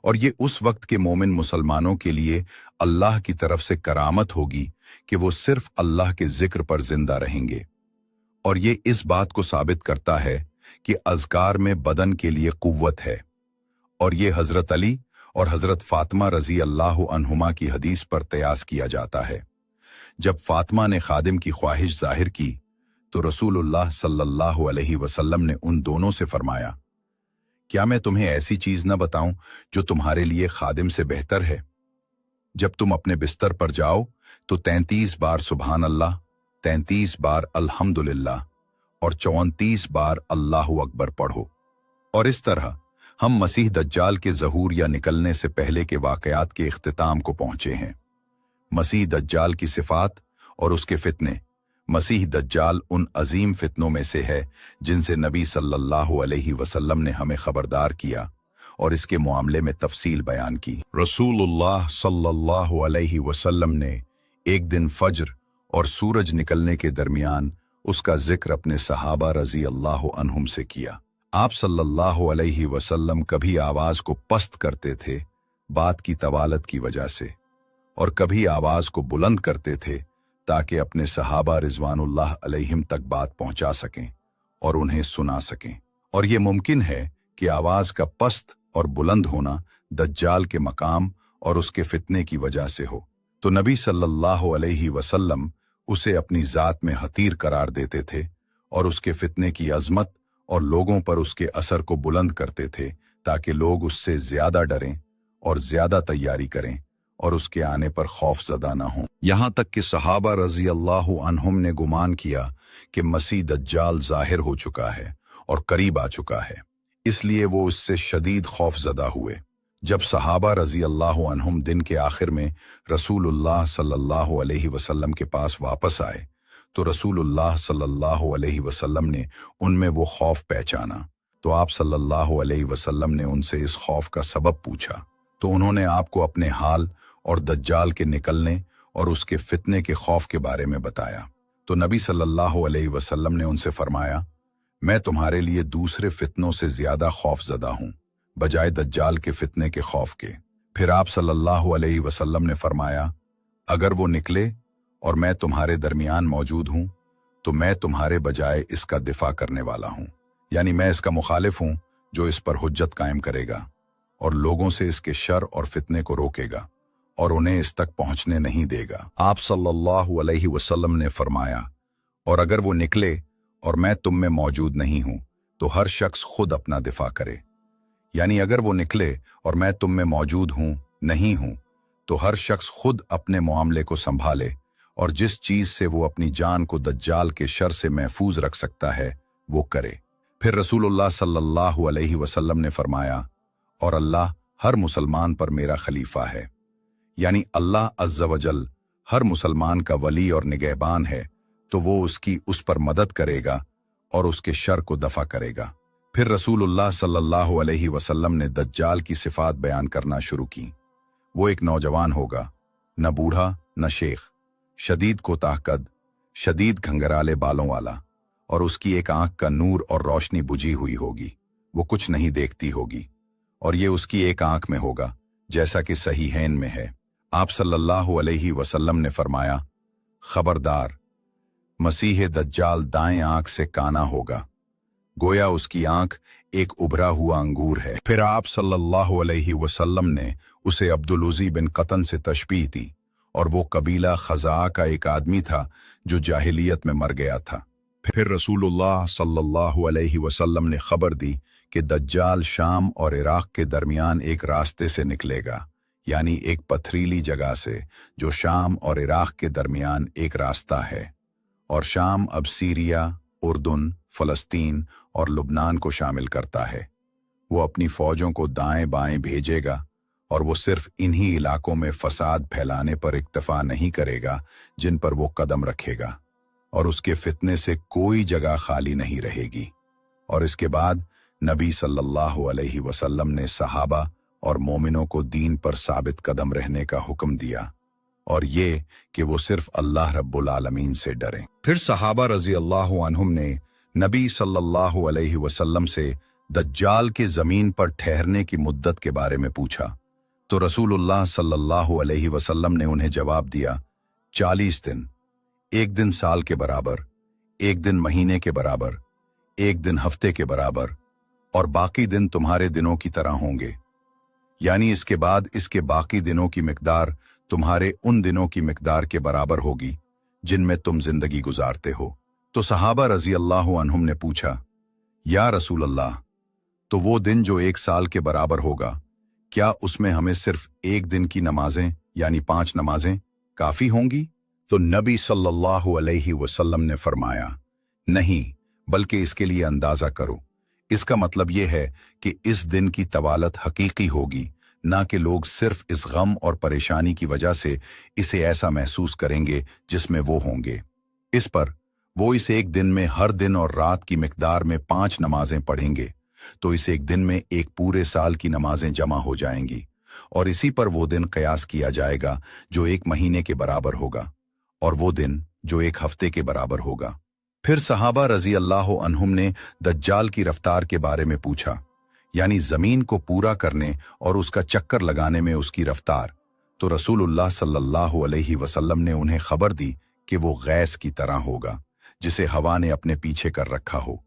और ये उस वक्त के मोमिन मुसलमानों के लिए अल्लाह की तरफ से करामत होगी कि वो सिर्फ अल्लाह के जिक्र पर जिंदा रहेंगे। और ये इस बात को साबित करता है कि अज़कार में बदन के लिए कुव्वत है। और ये हज़रत अली और हज़रत फ़ातिमा रज़ी अल्लाह अन्हुमा की हदीस पर कयास किया जाता है। जब फ़ातिमा ने खादिम की ख्वाहिश जाहिर की तो रसूलुल्लाह सल्लल्लाहु अलैहि वसल्लम ने उन दोनों से फरमाया, क्या मैं तुम्हें ऐसी चीज़ न बताऊं जो तुम्हारे लिए खादिम से बेहतर है? जब तुम अपने बिस्तर पर जाओ तो 33 बार सुबहान अल्लाह, 33 बार अल्हम्दुलिल्लाह और 34 बार अल्लाहु अकबर पढ़ो। और इस तरह हम मसीह दज्जाल के ज़हूर या निकलने से पहले के वाक़यात के इख्तिताम को पहुंचे हैं। मसीह दज्जाल की सिफात और उसके फितने। मसीह दज्जाल उन अजीम फितनों में से है जिनसे नबी सल्लल्लाहु अलैहि वसल्लम ने हमें खबरदार किया और इसके मामले में तफसील बयान की। रसूलुल्लाह सल्लल्लाहु अलैहि वसल्लम ने एक दिन फज्र और सूरज निकलने के दरमियान उसका जिक्र अपने सहाबा रज़ी अल्लाह अन्हुम से किया। आप सल्लल्लाहु अलैहि वसल्लम कभी आवाज को पस्त करते थे बात की तवालत की वजह से, और कभी आवाज को बुलंद करते थे ताकि अपने सहाबा रिजवानुल्लाह अलैहिम तक बात पहुंचा सकें और उन्हें सुना सकें। और ये मुमकिन है कि आवाज का पस्त और बुलंद होना दज्जाल के मकाम और उसके फितने की वजह से हो। तो नबी सल्लल्लाहु अलैहि वसल्लम उसे अपनी जात में हतीर करार देते थे और उसके फितने की अजमत और लोगों पर उसके असर को बुलंद करते थे ताकि लोग उससे ज्यादा डरें और ज्यादा तैयारी करें और उसके आने पर खौफजदा ना हों। यहाँ तक कि सहाबा रज़ी अल्लाहु अन्हुम ने गुमान किया कि मसीह दज्जाल जाहिर हो चुका है और करीब आ चुका है, इसलिए वो उससे शदीद खौफजदा हुए। जब सहाबा रज़ी अल्लाहु अन्हुम दिन के आखिर में रसूलुल्लाह सल्लल्लाहु अलैहि वसल्लम के पास वापस आए तो रसूलुल्लाह सल्लल्लाहु अलैहि वसल्लम ने उनमें वो खौफ पहचाना। तो आप सल्लल्लाहु अलैहि वसल्लम ने उनसे इस खौफ का सबब पूछा, तो उन्होंने आपको अपने हाल और दज्जाल के निकलने और उसके फितने के खौफ के बारे में बताया। तो नबी सल्लल्लाहु अलैहि वसल्लम ने उनसे फरमाया, मैं तुम्हारे लिए दूसरे फितनों से ज्यादा खौफजदा हूं बजाय दज्जाल के फितने के खौफ के। फिर आप सल्लल्लाहु अलैहि वसल्लम ने फरमाया, अगर वो निकले और मैं तुम्हारे दरमियान मौजूद हूं तो मैं तुम्हारे बजाय इसका दिफा करने वाला हूं, यानी मैं इसका मुखालिफ हूं जो इस पर हुज्जत कायम करेगा और लोगों से इसके शर और फितने को रोकेगा और उन्हें इस तक पहुंचने नहीं देगा। आप सल्लल्लाहु अलैहि वसल्लम ने फरमाया, और अगर वो निकले और मैं तुम में मौजूद नहीं हूं तो हर शख्स खुद अपना दिफा करे, यानी अगर वो निकले और मैं तुम में मौजूद नहीं हूं तो हर शख्स खुद अपने मामले को संभाले और जिस चीज से वो अपनी जान को दज्जाल के शर से महफूज रख सकता है वो करे। फिर रसूलुल्लाह सल्लल्लाहु अलैहि वसल्लम ने फरमाया, और अल्लाह हर मुसलमान पर मेरा खलीफा है, यानी अल्लाह अज़्ज़ा वजल हर मुसलमान का वली और निगहबान है, तो वो उसकी उस पर मदद करेगा और उसके शर को दफा करेगा। फिर रसूलुल्लाह सल्लल्लाहु अलैहि वसल्लम ने दज्जाल की सिफात बयान करना शुरू की। वो एक नौजवान होगा, न बूढ़ा न शेख, शदीद कोताहकद, शदीद घंघराले बालों वाला, और उसकी एक आंख का नूर और रोशनी बुझी हुई होगी। वो कुछ नहीं देखती होगी, और ये उसकी एक आंख में होगा, जैसा कि सहीहैन में है। आप सल्लल्लाहु अलैहि वसल्लम ने फरमाया, खबरदार, मसीह दज्जाल दाएं आंख से काना होगा, गोया उसकी आंख एक उभरा हुआ अंगूर है। फिर आप सल्लल्लाहु अलैहि वसल्लम ने उसे अब्दुल-उज़ी बिन क़तन से तशबीह दी, और वो कबीला खज़ा का एक आदमी था जो जाहिलियत में मर गया था। फिर रसूलुल्लाह सल्लल्लाहु अलैहि वसल्लम ने खबर दी कि दज्जाल शाम और इराक के दरमियान एक रास्ते से निकलेगा, यानी एक पथरीली जगह से, जो शाम और इराक के दरमियान एक रास्ता है। और शाम अब सीरिया, उर्दुन, फ़लस्तीन और लुबनान को शामिल करता है। वो अपनी फ़ौजों को दाएं बाएं भेजेगा, और वो सिर्फ इन्हीं इलाकों में फसाद फैलाने पर इक्तफा नहीं करेगा जिन पर वो कदम रखेगा, और उसके फितने से कोई जगह खाली नहीं रहेगी। और इसके बाद नबी सल्लल्लाहु अलैहि वसल्लम ने सहाबा और मोमिनों को दीन पर साबित कदम रहने का हुक्म दिया, और ये कि वो सिर्फ अल्लाह रब्बुल आलमीन से डरें। फिर सहाबा रज़ी अल्लाहु अन्हुम ने नबी सल्लल्लाहु अलैहि वसल्लम से दज्जाल के ज़मीन पर ठहरने की मुद्दत के बारे में पूछा, तो रसूलुल्लाह सल्लल्लाहु अलैहि वसल्लम ने उन्हें जवाब दिया, 40 दिन, एक दिन साल के बराबर, एक दिन महीने के बराबर, एक दिन हफ्ते के बराबर, और बाकी दिन तुम्हारे दिनों की तरह होंगे। यानी इसके बाद इसके बाकी दिनों की मिकदार तुम्हारे उन दिनों की मिकदार के बराबर होगी जिनमें तुम जिंदगी गुजारते हो। तो सहाबा रज़ी अल्लाहु अन्हुम ने पूछा, या रसूल अल्लाह, तो वो दिन जो एक साल के बराबर होगा, क्या उसमें हमें सिर्फ एक दिन की नमाजें यानी 5 नमाजें काफ़ी होंगी? तो नबी सल्लल्लाहु अलैहि वसल्लम ने फरमाया, नहीं, बल्कि इसके लिए अंदाज़ा करो। इसका मतलब यह है कि इस दिन की तवालत हकीकी होगी, ना कि लोग सिर्फ इस गम और परेशानी की वजह से इसे ऐसा महसूस करेंगे जिसमें वो होंगे। इस पर वो इस एक दिन में हर दिन और रात की मिकदार में 5 नमाजें पढ़ेंगे, तो इस एक दिन में एक पूरे साल की नमाजें जमा हो जाएंगी, और इसी पर वो दिन कयास किया जाएगा जो एक महीने के बराबर होगा, और वो दिन जो एक हफ्ते के बराबर होगा। फिर सहाबा रज़ी अल्लाहु अन्हुम ने दज्जाल की रफ्तार के बारे में पूछा, यानी ज़मीन को पूरा करने और उसका चक्कर लगाने में उसकी रफ्तार। तो रसूलुल्लाह सल्लल्लाहु अलैहि वसल्लम ने उन्हें खबर दी कि वो गैस की तरह होगा, जिसे हवा ने अपने पीछे कर रखा हो,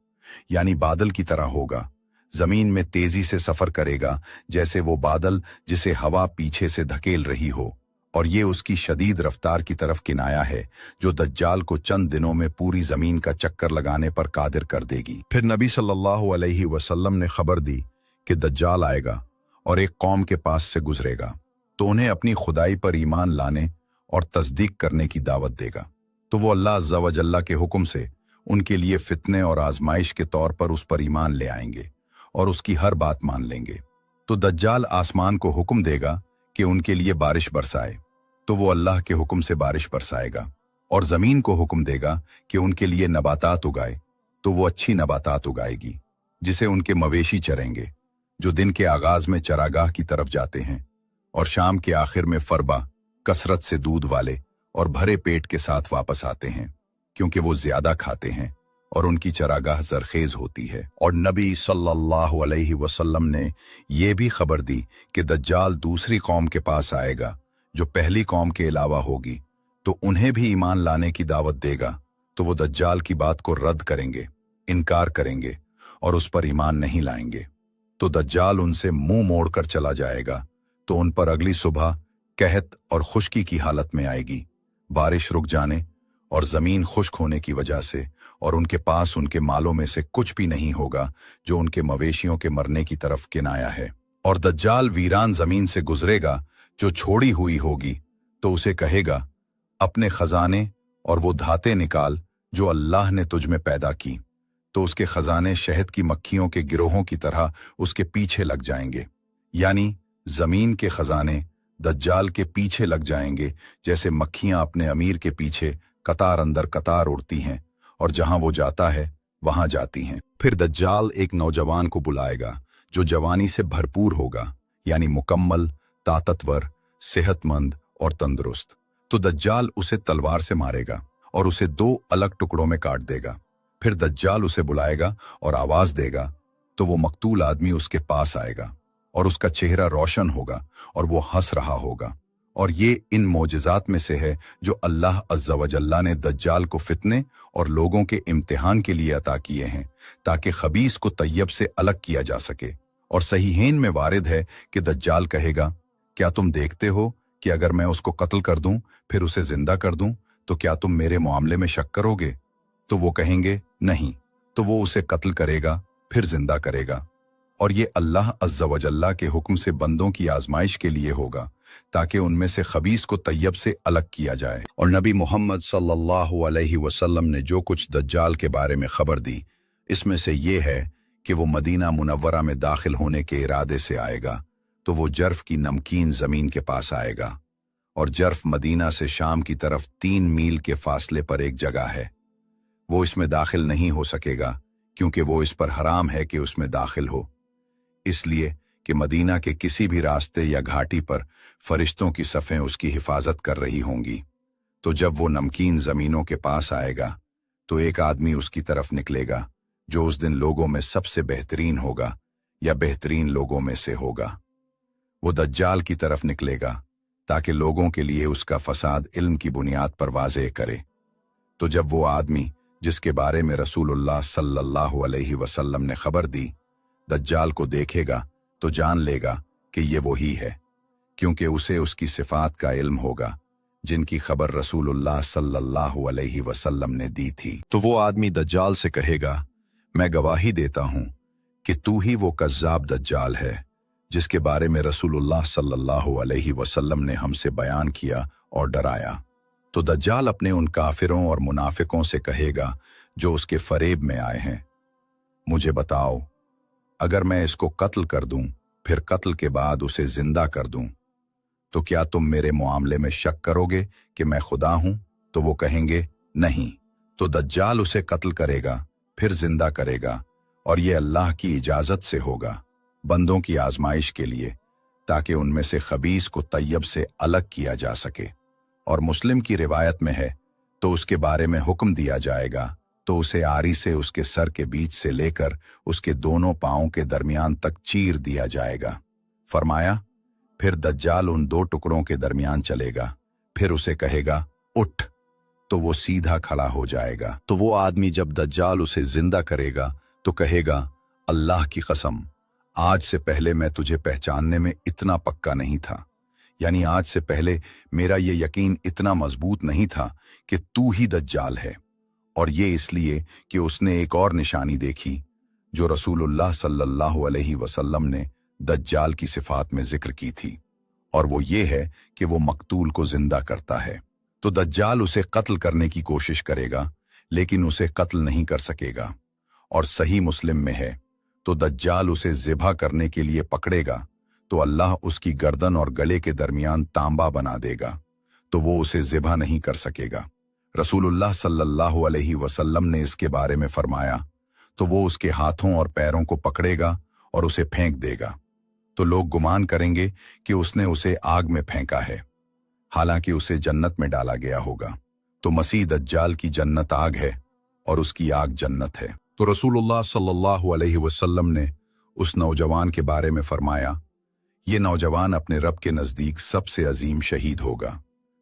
यानी बादल की तरह होगा। ज़मीन में तेजी से सफ़र करेगा, जैसे वो बादल जिसे हवा पीछे से धकेल रही हो, और ये उसकी शदीद रफ्तार की तरफ किनाया है जो दज्जाल को चंद दिनों में पूरी ज़मीन का चक्कर लगाने पर कादिर कर देगी। फिर नबी सल्लल्लाहु अलैहि वसल्लम ने खबर दी कि दज्जाल आएगा और एक कौम के पास से गुजरेगा, तो उन्हें अपनी खुदाई पर ईमान लाने और तस्दीक करने की दावत देगा। तो वो अल्लाह अज़्ज़ा व जल्ला के हुक्म से उनके लिए फितने और आजमाइश के तौर पर उस पर ईमान ले आएंगे और उसकी हर बात मान लेंगे। तो दज्जाल आसमान को हुक्म देगा कि उनके लिए बारिश बरसाए, तो वो अल्लाह के हुक्म से बारिश बरसाएगा, और ज़मीन को हुक्म देगा कि उनके लिए नबातात उगाए, तो वो अच्छी नबातात उगाएगी जिसे उनके मवेशी चरेंगे, जो दिन के आगाज में चरागाह की तरफ जाते हैं और शाम के आखिर में फरबा, कसरत से दूध वाले और भरे पेट के साथ वापस आते हैं, क्योंकि वो ज्यादा खाते हैं और उनकी चरागाह जरखेज होती है। और नबी सल्लल्लाहु अलैहि वसल्लम ने ये भी खबर दी कि दज्जाल दूसरी कौम के पास आएगा जो पहली कौम के अलावा होगी, तो उन्हें भी ईमान लाने की दावत देगा, तो वो दज्जाल की बात को रद्द करेंगे, इनकार करेंगे और उस पर ईमान नहीं लाएंगे। तो दज्जाल उनसे मुंह मोड़कर चला जाएगा, तो उन पर अगली सुबह कहत और खुश्की की हालत में आएगी, बारिश रुक जाने और जमीन खुश्क होने की वजह से, और उनके पास उनके मालों में से कुछ भी नहीं होगा जो उनके मवेशियों के मरने की तरफ किनाया है। और दज्जाल वीरान जमीन से गुजरेगा जो छोड़ी हुई होगी, तो उसे कहेगा, अपने खजाने और वो धाते निकाल जो अल्लाह ने तुझ में पैदा की। तो उसके खजाने शहद की मक्खियों के गिरोहों की तरह उसके पीछे लग जाएंगे, यानी जमीन के खजाने दज्जाल के पीछे लग जाएंगे, जैसे मक्खियां अपने अमीर के पीछे कतार अंदर कतार उड़ती हैं, और जहां वो जाता है वहां जाती हैं। फिर दज्जाल एक नौजवान को बुलाएगा जो जवानी से भरपूर होगा, यानी मुकम्मल, ताकतवर, सेहतमंद और तंदुरुस्त। तो दज्जाल उसे तलवार से मारेगा और उसे 2 अलग टुकड़ों में काट देगा। फिर दज्जाल उसे बुलाएगा और आवाज देगा तो वो मकतूल आदमी उसके पास आएगा और उसका चेहरा रोशन होगा और वो हंस रहा होगा। और ये इन मोजज़ात में से है जो अल्लाह अज़्ज़ा वजल्ला ने दज्जाल को फितने और लोगों के इम्तिहान के लिए अता किए हैं, ताकि खबीस को तैयब से अलग किया जा सके। और सहीहैन में वारिद है कि दज्जाल कहेगा, क्या तुम देखते हो कि अगर मैं उसको कत्ल कर दूं फिर उसे जिंदा कर दूं तो क्या तुम मेरे मामले में शक करोगे? तो वो कहेंगे नहीं। तो वो उसे कत्ल करेगा फिर जिंदा करेगा। और ये अल्लाह अज़्ज़ा वजल्ला के हुक्म से बंदों की आजमाइश के लिए होगा, ताकि उनमें से खबीस को तैयब से अलग किया जाए। और नबी मोहम्मद सल्लल्लाहु अलैहि वसल्लम ने जो कुछ दज्जाल के बारे में खबर दी, इसमें से ये है कि वो मदीना मुनव्वरा में दाखिल होने के इरादे से आएगा तो वो जर्फ की नमकीन ज़मीन के पास आएगा। और जर्फ मदीना से शाम की तरफ 3 मील के फासले पर एक जगह है। वो इसमें दाखिल नहीं हो सकेगा क्योंकि वो इस पर हराम है कि उसमें दाखिल हो, इसलिए कि मदीना के किसी भी रास्ते या घाटी पर फरिश्तों की सफ़ें उसकी हिफाजत कर रही होंगी। तो जब वो नमकीन ज़मीनों के पास आएगा तो एक आदमी उसकी तरफ निकलेगा जो उस दिन लोगों में सबसे बेहतरीन होगा या बेहतरीन लोगों में से होगा। वो दज्जाल की तरफ निकलेगा ताकि लोगों के लिए उसका फसाद इल्म की बुनियाद पर वाज़ेह करे। तो जब वो आदमी जिसके बारे में रसूलुल्लाह सल्लल्लाहु अलैहि वसल्लम ने खबर दी दज्जाल को देखेगा तो जान लेगा कि ये वही है, क्योंकि उसे उसकी सिफात का इल्म होगा जिनकी खबर रसूलुल्लाह सल्लल्लाहु अलैहि वसल्लम ने दी थी। तो वो आदमी दज्जाल से कहेगा, मैं गवाही देता हूं कि तू ही वो कज़्ज़ाब दज्जाल है जिसके बारे में रसूलुल्लाह सल्लल्लाहु अलैहि वसल्लम ने हमसे बयान किया और डराया। तो दज्जाल अपने उन काफिरों और मुनाफिकों से कहेगा जो उसके फरेब में आए हैं, मुझे बताओ, अगर मैं इसको कत्ल कर दूं फिर कत्ल के बाद उसे जिंदा कर दूं तो क्या तुम मेरे मामले में शक करोगे कि मैं खुदा हूं? तो वो कहेंगे नहीं। तो दज्जाल उसे कत्ल करेगा फिर जिंदा करेगा और ये अल्लाह की इजाजत से होगा, बंदों की आजमाइश के लिए, ताकि उनमें से खबीस को तैयब से अलग किया जा सके। और मुस्लिम की रिवायत में है, तो उसके बारे में हुक्म दिया जाएगा तो उसे आरी से उसके सर के बीच से लेकर उसके दोनों पांवों के दरमियान तक चीर दिया जाएगा। फरमाया, फिर दज्जाल उन 2 टुकड़ों के दरमियान चलेगा, फिर उसे कहेगा उठ, तो वो सीधा खड़ा हो जाएगा। तो वो आदमी जब दज्जाल उसे जिंदा करेगा तो कहेगा, अल्लाह की कसम, आज से पहले मैं तुझे पहचानने में इतना पक्का नहीं था, यानी आज से पहले मेरा ये यकीन इतना मजबूत नहीं था कि तू ही दज्जाल है। और ये इसलिए कि उसने एक और निशानी देखी जो रसूलुल्लाह सल्लल्लाहु अलैहि वसल्लम ने दज्जाल की सिफात में जिक्र की थी, और वो ये है कि वो मकतूल को जिंदा करता है। तो दज्जाल उसे कत्ल करने की कोशिश करेगा लेकिन उसे कत्ल नहीं कर सकेगा। और सही मुस्लिम में है, तो दज्जाल उसे ज़िबा करने के लिए पकड़ेगा तो अल्लाह उसकी गर्दन और गले के दरमियान तांबा बना देगा, तो वो उसे ज़िबा नहीं कर सकेगा। रसूलुल्लाह सल्लल्लाहु अलैहि वसल्लम ने इसके बारे में फरमाया, तो वो उसके हाथों और पैरों को पकड़ेगा और उसे फेंक देगा, तो लोग गुमान करेंगे कि उसने उसे आग में फेंका है, हालांकि उसे जन्नत में डाला गया होगा। तो मसीह दज्जाल की जन्नत आग है और उसकी आग जन्नत है। तो रसूलुल्लाह सल्लल्लाहु अलैहि वसल्लम ने उस नौजवान के बारे में फरमाया, ये नौजवान अपने रब के नज़दीक सबसे अजीम शहीद होगा।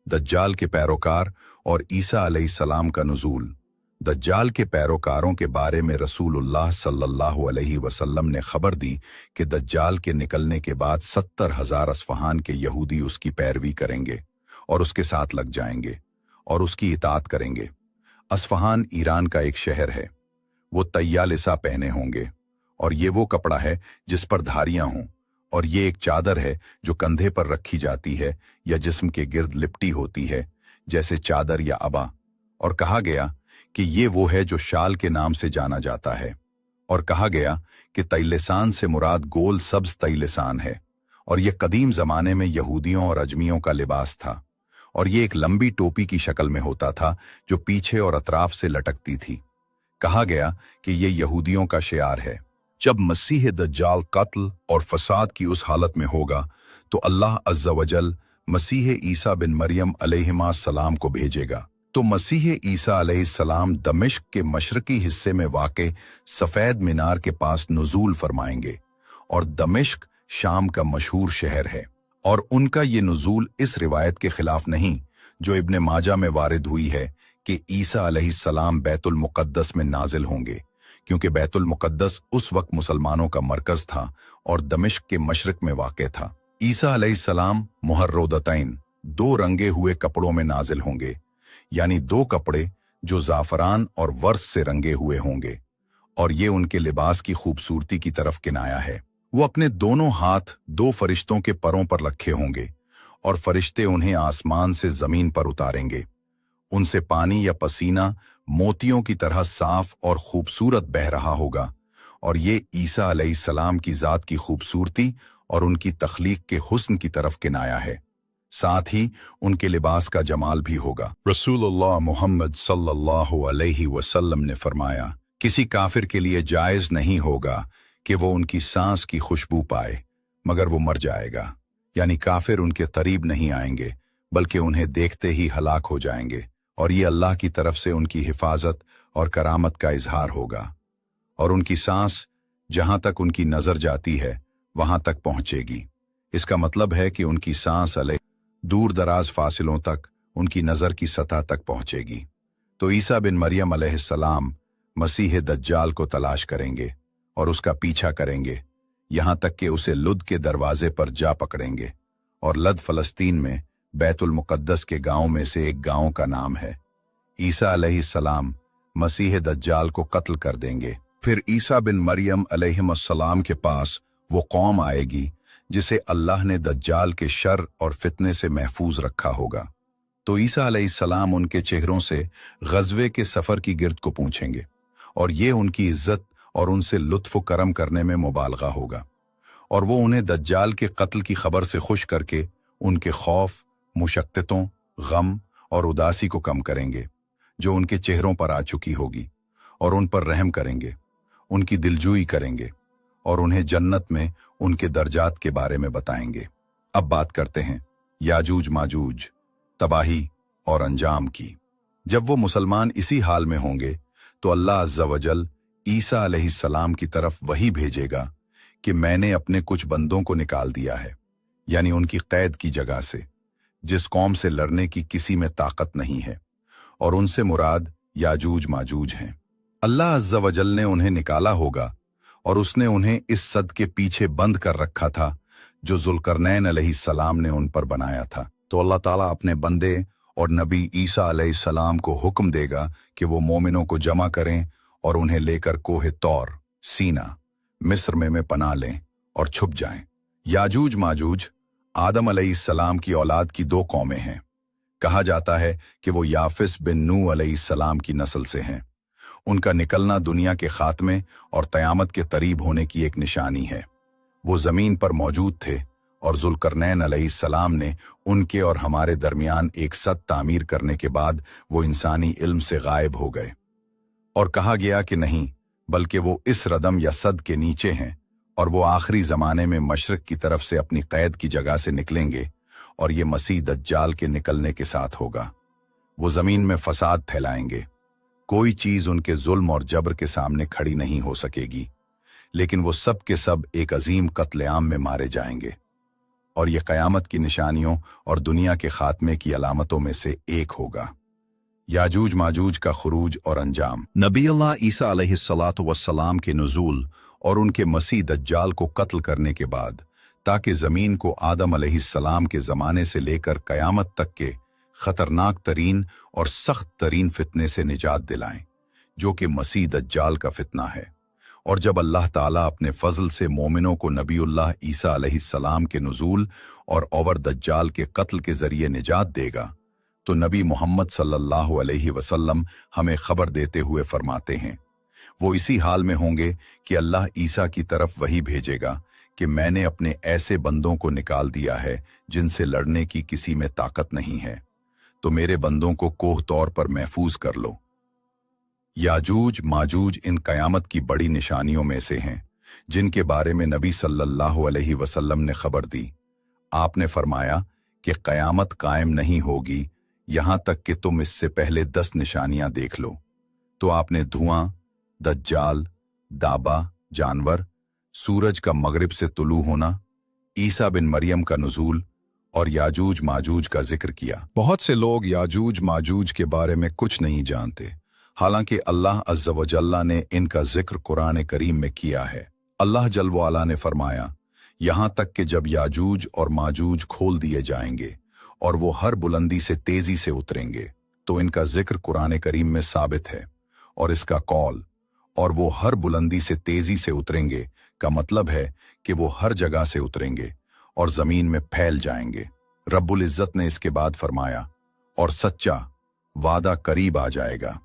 दज्जाल के पैरोकार और ईसा अलैहिस्सलाम का नुज़ूल। दज्जाल के पैरोकारों के बारे में रसूलुल्लाह सल्लल्लाहु अलैहि वसल्लम ने खबर दी कि दज्जाल के निकलने के बाद 70,000 अस्फहान के यहूदी उसकी पैरवी करेंगे और उसके साथ लग जाएंगे और उसकी इताअत करेंगे। अस्फहान ईरान का एक शहर है। वो तैयालिसा पहने होंगे और ये वो कपड़ा है जिस पर धारियां हों, और ये एक चादर है जो कंधे पर रखी जाती है या जिस्म के गिर्द लिपटी होती है जैसे चादर या अबा। और कहा गया कि ये वो है जो शाल के नाम से जाना जाता है। और कहा गया कि तैलिसान से मुराद गोल सब्ज तैलिसान है, और ये कदीम ज़माने में यहूदियों और अजमियों का लिबास था। और ये एक लंबी टोपी की शक्ल में होता था जो पीछे और अतराफ से लटकती थी। कहा गया कि ये यहूदियों का शियार है। जब मसीह दज्जाल कत्ल और फसाद की उस हालत में होगा तो अल्लाह अज़्ज़ा वजल मसीह ईसा बिन मरियम अलैहिस्सलाम को भेजेगा। तो मसीह ईसा अलैहिस्सलाम दमिश्क के मशरकी हिस्से में वाक़े सफ़ेद मीनार के पास नुज़ूल फरमाएंगे, और दमिश्क शाम का मशहूर शहर है। और उनका ये नुज़ूल इस रिवायत के खिलाफ नहीं जो इब्ने माजा में वारिद हुई है कि ईसा अलैहिस्सलाम बैतुल मुक़द्दस में नाजिल होंगे, क्योंकि बैतुल मुक़द्दस उस वक्त मुसलमानों का मरकज़ था और दमिश्क के मशरक में वाक़े था। ईसा अलैहिस्सलाम मुहर्रोदतैन 2 रंगे हुए कपड़ों में नाजिल होंगे, यानी 2 कपड़े जो ज़ाफ़रान और वर्स से रंगे हुए होंगे, और ये उनके लिबास की खूबसूरती की तरफ किनाया है। वो अपने दोनों हाथ 2 फरिश्तों के परों पर रखे होंगे और फरिश्ते उन्हें आसमान से ज़मीन पर उतारेंगे। उनसे पानी या पसीना मोतियों की तरह साफ और खूबसूरत बह रहा होगा, और ये ईसा अलैहिस्सलाम की ज़ात की खूबसूरती और उनकी तख्लीक के हुस्न की तरफ किनाया है। साथ ही उनके लिबास का जमाल भी होगा। रसूलुल्लाह मुहम्मद सल्लल्लाहु अलैहि वसल्लम ने फरमाया, किसी काफिर के लिए जायज़ नहीं होगा कि वो उनकी सांस की खुशबू पाए मगर वो मर जाएगा, यानी काफिर उनके करीब नहीं आएंगे बल्कि उन्हें देखते ही हलाक हो जाएंगे, और ये अल्लाह की तरफ से उनकी हिफाजत और करामत का इजहार होगा। और उनकी सांस जहां तक उनकी नज़र जाती है वहां तक पहुंचेगी। इसका मतलब है कि उनकी सांस दूर दराज फासिलों तक उनकी नज़र की सतह तक पहुंचेगी। तो ईसा बिन मरियम अलैहिस्सलाम मसीह दज्जाल को तलाश करेंगे और उसका पीछा करेंगे, यहाँ तक कि उसे लुद के दरवाजे पर जा पकड़ेंगे। और लद फ़लस्तीन में बैतुल मुक़द्दस के गांव में से एक गांव का नाम है। ईसा अलैहिस्सलाम मसीह दज्जाल को कत्ल कर देंगे। फिर ईसा बिन मरियम अलैहिस्सलाम के पास वो कौम आएगी जिसे अल्लाह ने दज्जाल के शर और फितने से महफूज रखा होगा। तो ईसा अलैहिस्सलाम उनके चेहरों से ग़ज़वे के सफ़र की गिरद को पूछेंगे, और ये उनकी इज़्ज़त और उनसे लुत्फ़ करम करने में मुबालगा होगा, और वो उन्हें दज्जाल के कत्ल की खबर से खुश करके उनके खौफ, मुशक्क़तों, गम और उदासी को कम करेंगे जो उनके चेहरों पर आ चुकी होगी, और उन पर रहम करेंगे, उनकी दिलजोई करेंगे और उन्हें जन्नत में उनके दर्जात के बारे में बताएंगे। अब बात करते हैं याजूज माजूज, तबाही और अंजाम की। जब वो मुसलमान इसी हाल में होंगे तो अल्लाह अज़्ज़ा वजल ईसा अलैहिस्सलाम की तरफ वही भेजेगा कि मैंने अपने कुछ बंदों को निकाल दिया है, यानी उनकी कैद की जगह से, जिस कौम से लड़ने की किसी में ताकत नहीं है, और उनसे मुराद याजूज माजूज हैं। अल्लाह अज़्ज़ा वजल ने उन्हें निकाला होगा और उसने उन्हें इस सद के पीछे बंद कर रखा था जो ज़ुल्करनैन अलैहिस्सलाम ने उन पर बनाया था। तो अल्लाह ताला अपने बंदे और नबी ईसा अलैहिस्सलाम को हुक्म देगा कि वो मोमिनों को जमा करें और उन्हें लेकर कोहे तौर, सीना, मिस्र में पनाह लें और छुप जाएं। याजूज माजूज आदम अलैहिस्सलाम की औलाद की 2 कौमें हैं। कहा जाता है कि वो याफिस बिन नूह अलैहिस्सलाम की नस्ल से हैं। उनका निकलना दुनिया के खात्मे और क़यामत के करीब होने की एक निशानी है। वो ज़मीन पर मौजूद थे और ज़ुल्करनैन अलैहिस्सलाम ने उनके और हमारे दरमियान एक सद तामीर करने के बाद वो इंसानी इल्म से गायब हो गए। और कहा गया कि नहीं, बल्कि वो इस रदम या सद के नीचे हैं, और वो आखिरी ज़माने में मशरक़ की तरफ से अपनी क़ैद की जगह से निकलेंगे, और ये मसीह दज्जाल के निकलने के साथ होगा। वो ज़मीन में फसाद फैलाएंगे। कोई चीज़ उनके जुल्म और जबर के सामने खड़ी नहीं हो सकेगी, लेकिन वो सब के सब एक अजीम कत्लेआम में मारे जाएंगे, और ये क़यामत की निशानियों और दुनिया के खात्मे की अलामतों में से एक होगा। याजूज माजूज का खुरूज और अंजाम। नबी अल्लाह ईसा अलैहिस्सलातु वस्सलाम के नुज़ूल और उनके मसीह दज्जाल को कत्ल करने के बाद, ताकि ज़मीन को आदम अलैहिस्सलाम के ज़माने से लेकर क़यामत तक के ख़तरनाक तरीन और सख्त तरीन फितने से निजात दिलाएं, जो कि मसीह दज्जाल का फितना है। और जब अल्लाह ताला अपने फ़ज़ल से मोमिनों को नबीउल्लाह ईसा अलैहिस्सलाम के नुज़ूल और ओवर दज्जाल के कत्ल के ज़रिए निजात देगा, तो नबी मोहम्मद सल्लल्लाहु अलैहि वसल्लम हमें ख़बर देते हुए फरमाते हैं, वो इसी हाल में होंगे कि अल्लाह ईसा की तरफ वही भेजेगा कि मैंने अपने ऐसे बंदों को निकाल दिया है जिनसे लड़ने की किसी में ताकत नहीं है, तो मेरे बंदों को कोह तौर पर महफूज कर लो। याजूज माजूज इन कयामत की बड़ी निशानियों में से हैं, जिनके बारे में नबी सल्लल्लाहु अलैहि वसल्लम ने खबर दी। आपने फरमाया कि कयामत कायम नहीं होगी यहां तक कि तुम इससे पहले 10 निशानियां देख लो। तो आपने धुआं, दज्जाल, दाबा जानवर, सूरज का मगरिब से तुलू होना, ईसा बिन मरियम का नुजूल और याजूज माजूज का जिक्र किया। बहुत से लोग याजूज माजूज के बारे में कुछ नहीं जानते, हालांकि अल्लाह अज़्ज़ा व जल्ला ने इनका जिक्र कुरान करीम में किया है। अल्लाह जल व अला ने फरमाया, यहां तक कि जब याजूज और माजूज खोल दिए जाएंगे और वो हर बुलंदी से तेजी से उतरेंगे, तो इनका जिक्र कुरान करीम में साबित है। और इसका कौल और वो हर बुलंदी से तेजी से उतरेंगे का मतलब है कि वो हर जगह से उतरेंगे और जमीन में फैल जाएंगे। रब्बुल इज्जत ने इसके बाद फरमाया, और सच्चा वादा करीब आ जाएगा।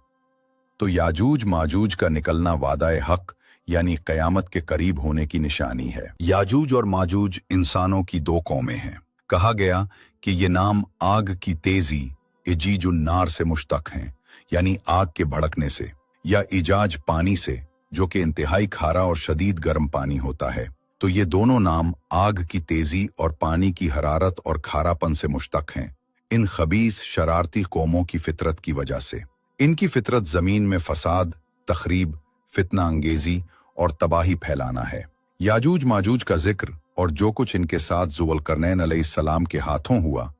तो याजूज माजूज का निकलना वादा हक यानी कयामत के करीब होने की निशानी है। याजूज और माजूज इंसानों की 2 कौमें हैं। कहा गया कि ये नाम आग की तेजी इजीजुन नार से मुश्तक हैं, यानी आग के भड़कने से, या इजाज पानी से, जो कि इंतहाई खारा और शदीद गर्म पानी होता है। तो ये दोनों नाम आग की तेजी और पानी की हरारत और खारापन से मुश्तक हैं, इन खबीस शरारती कौमों की फितरत की वजह से। इनकी फितरत जमीन में फसाद, तखरीब, फितना अंगेजी और तबाही फैलाना है। याजूज माजूज का जिक्र और जो कुछ इनके साथ ज़ुल्करनैन अलैहिस्सलाम के हाथों हुआ,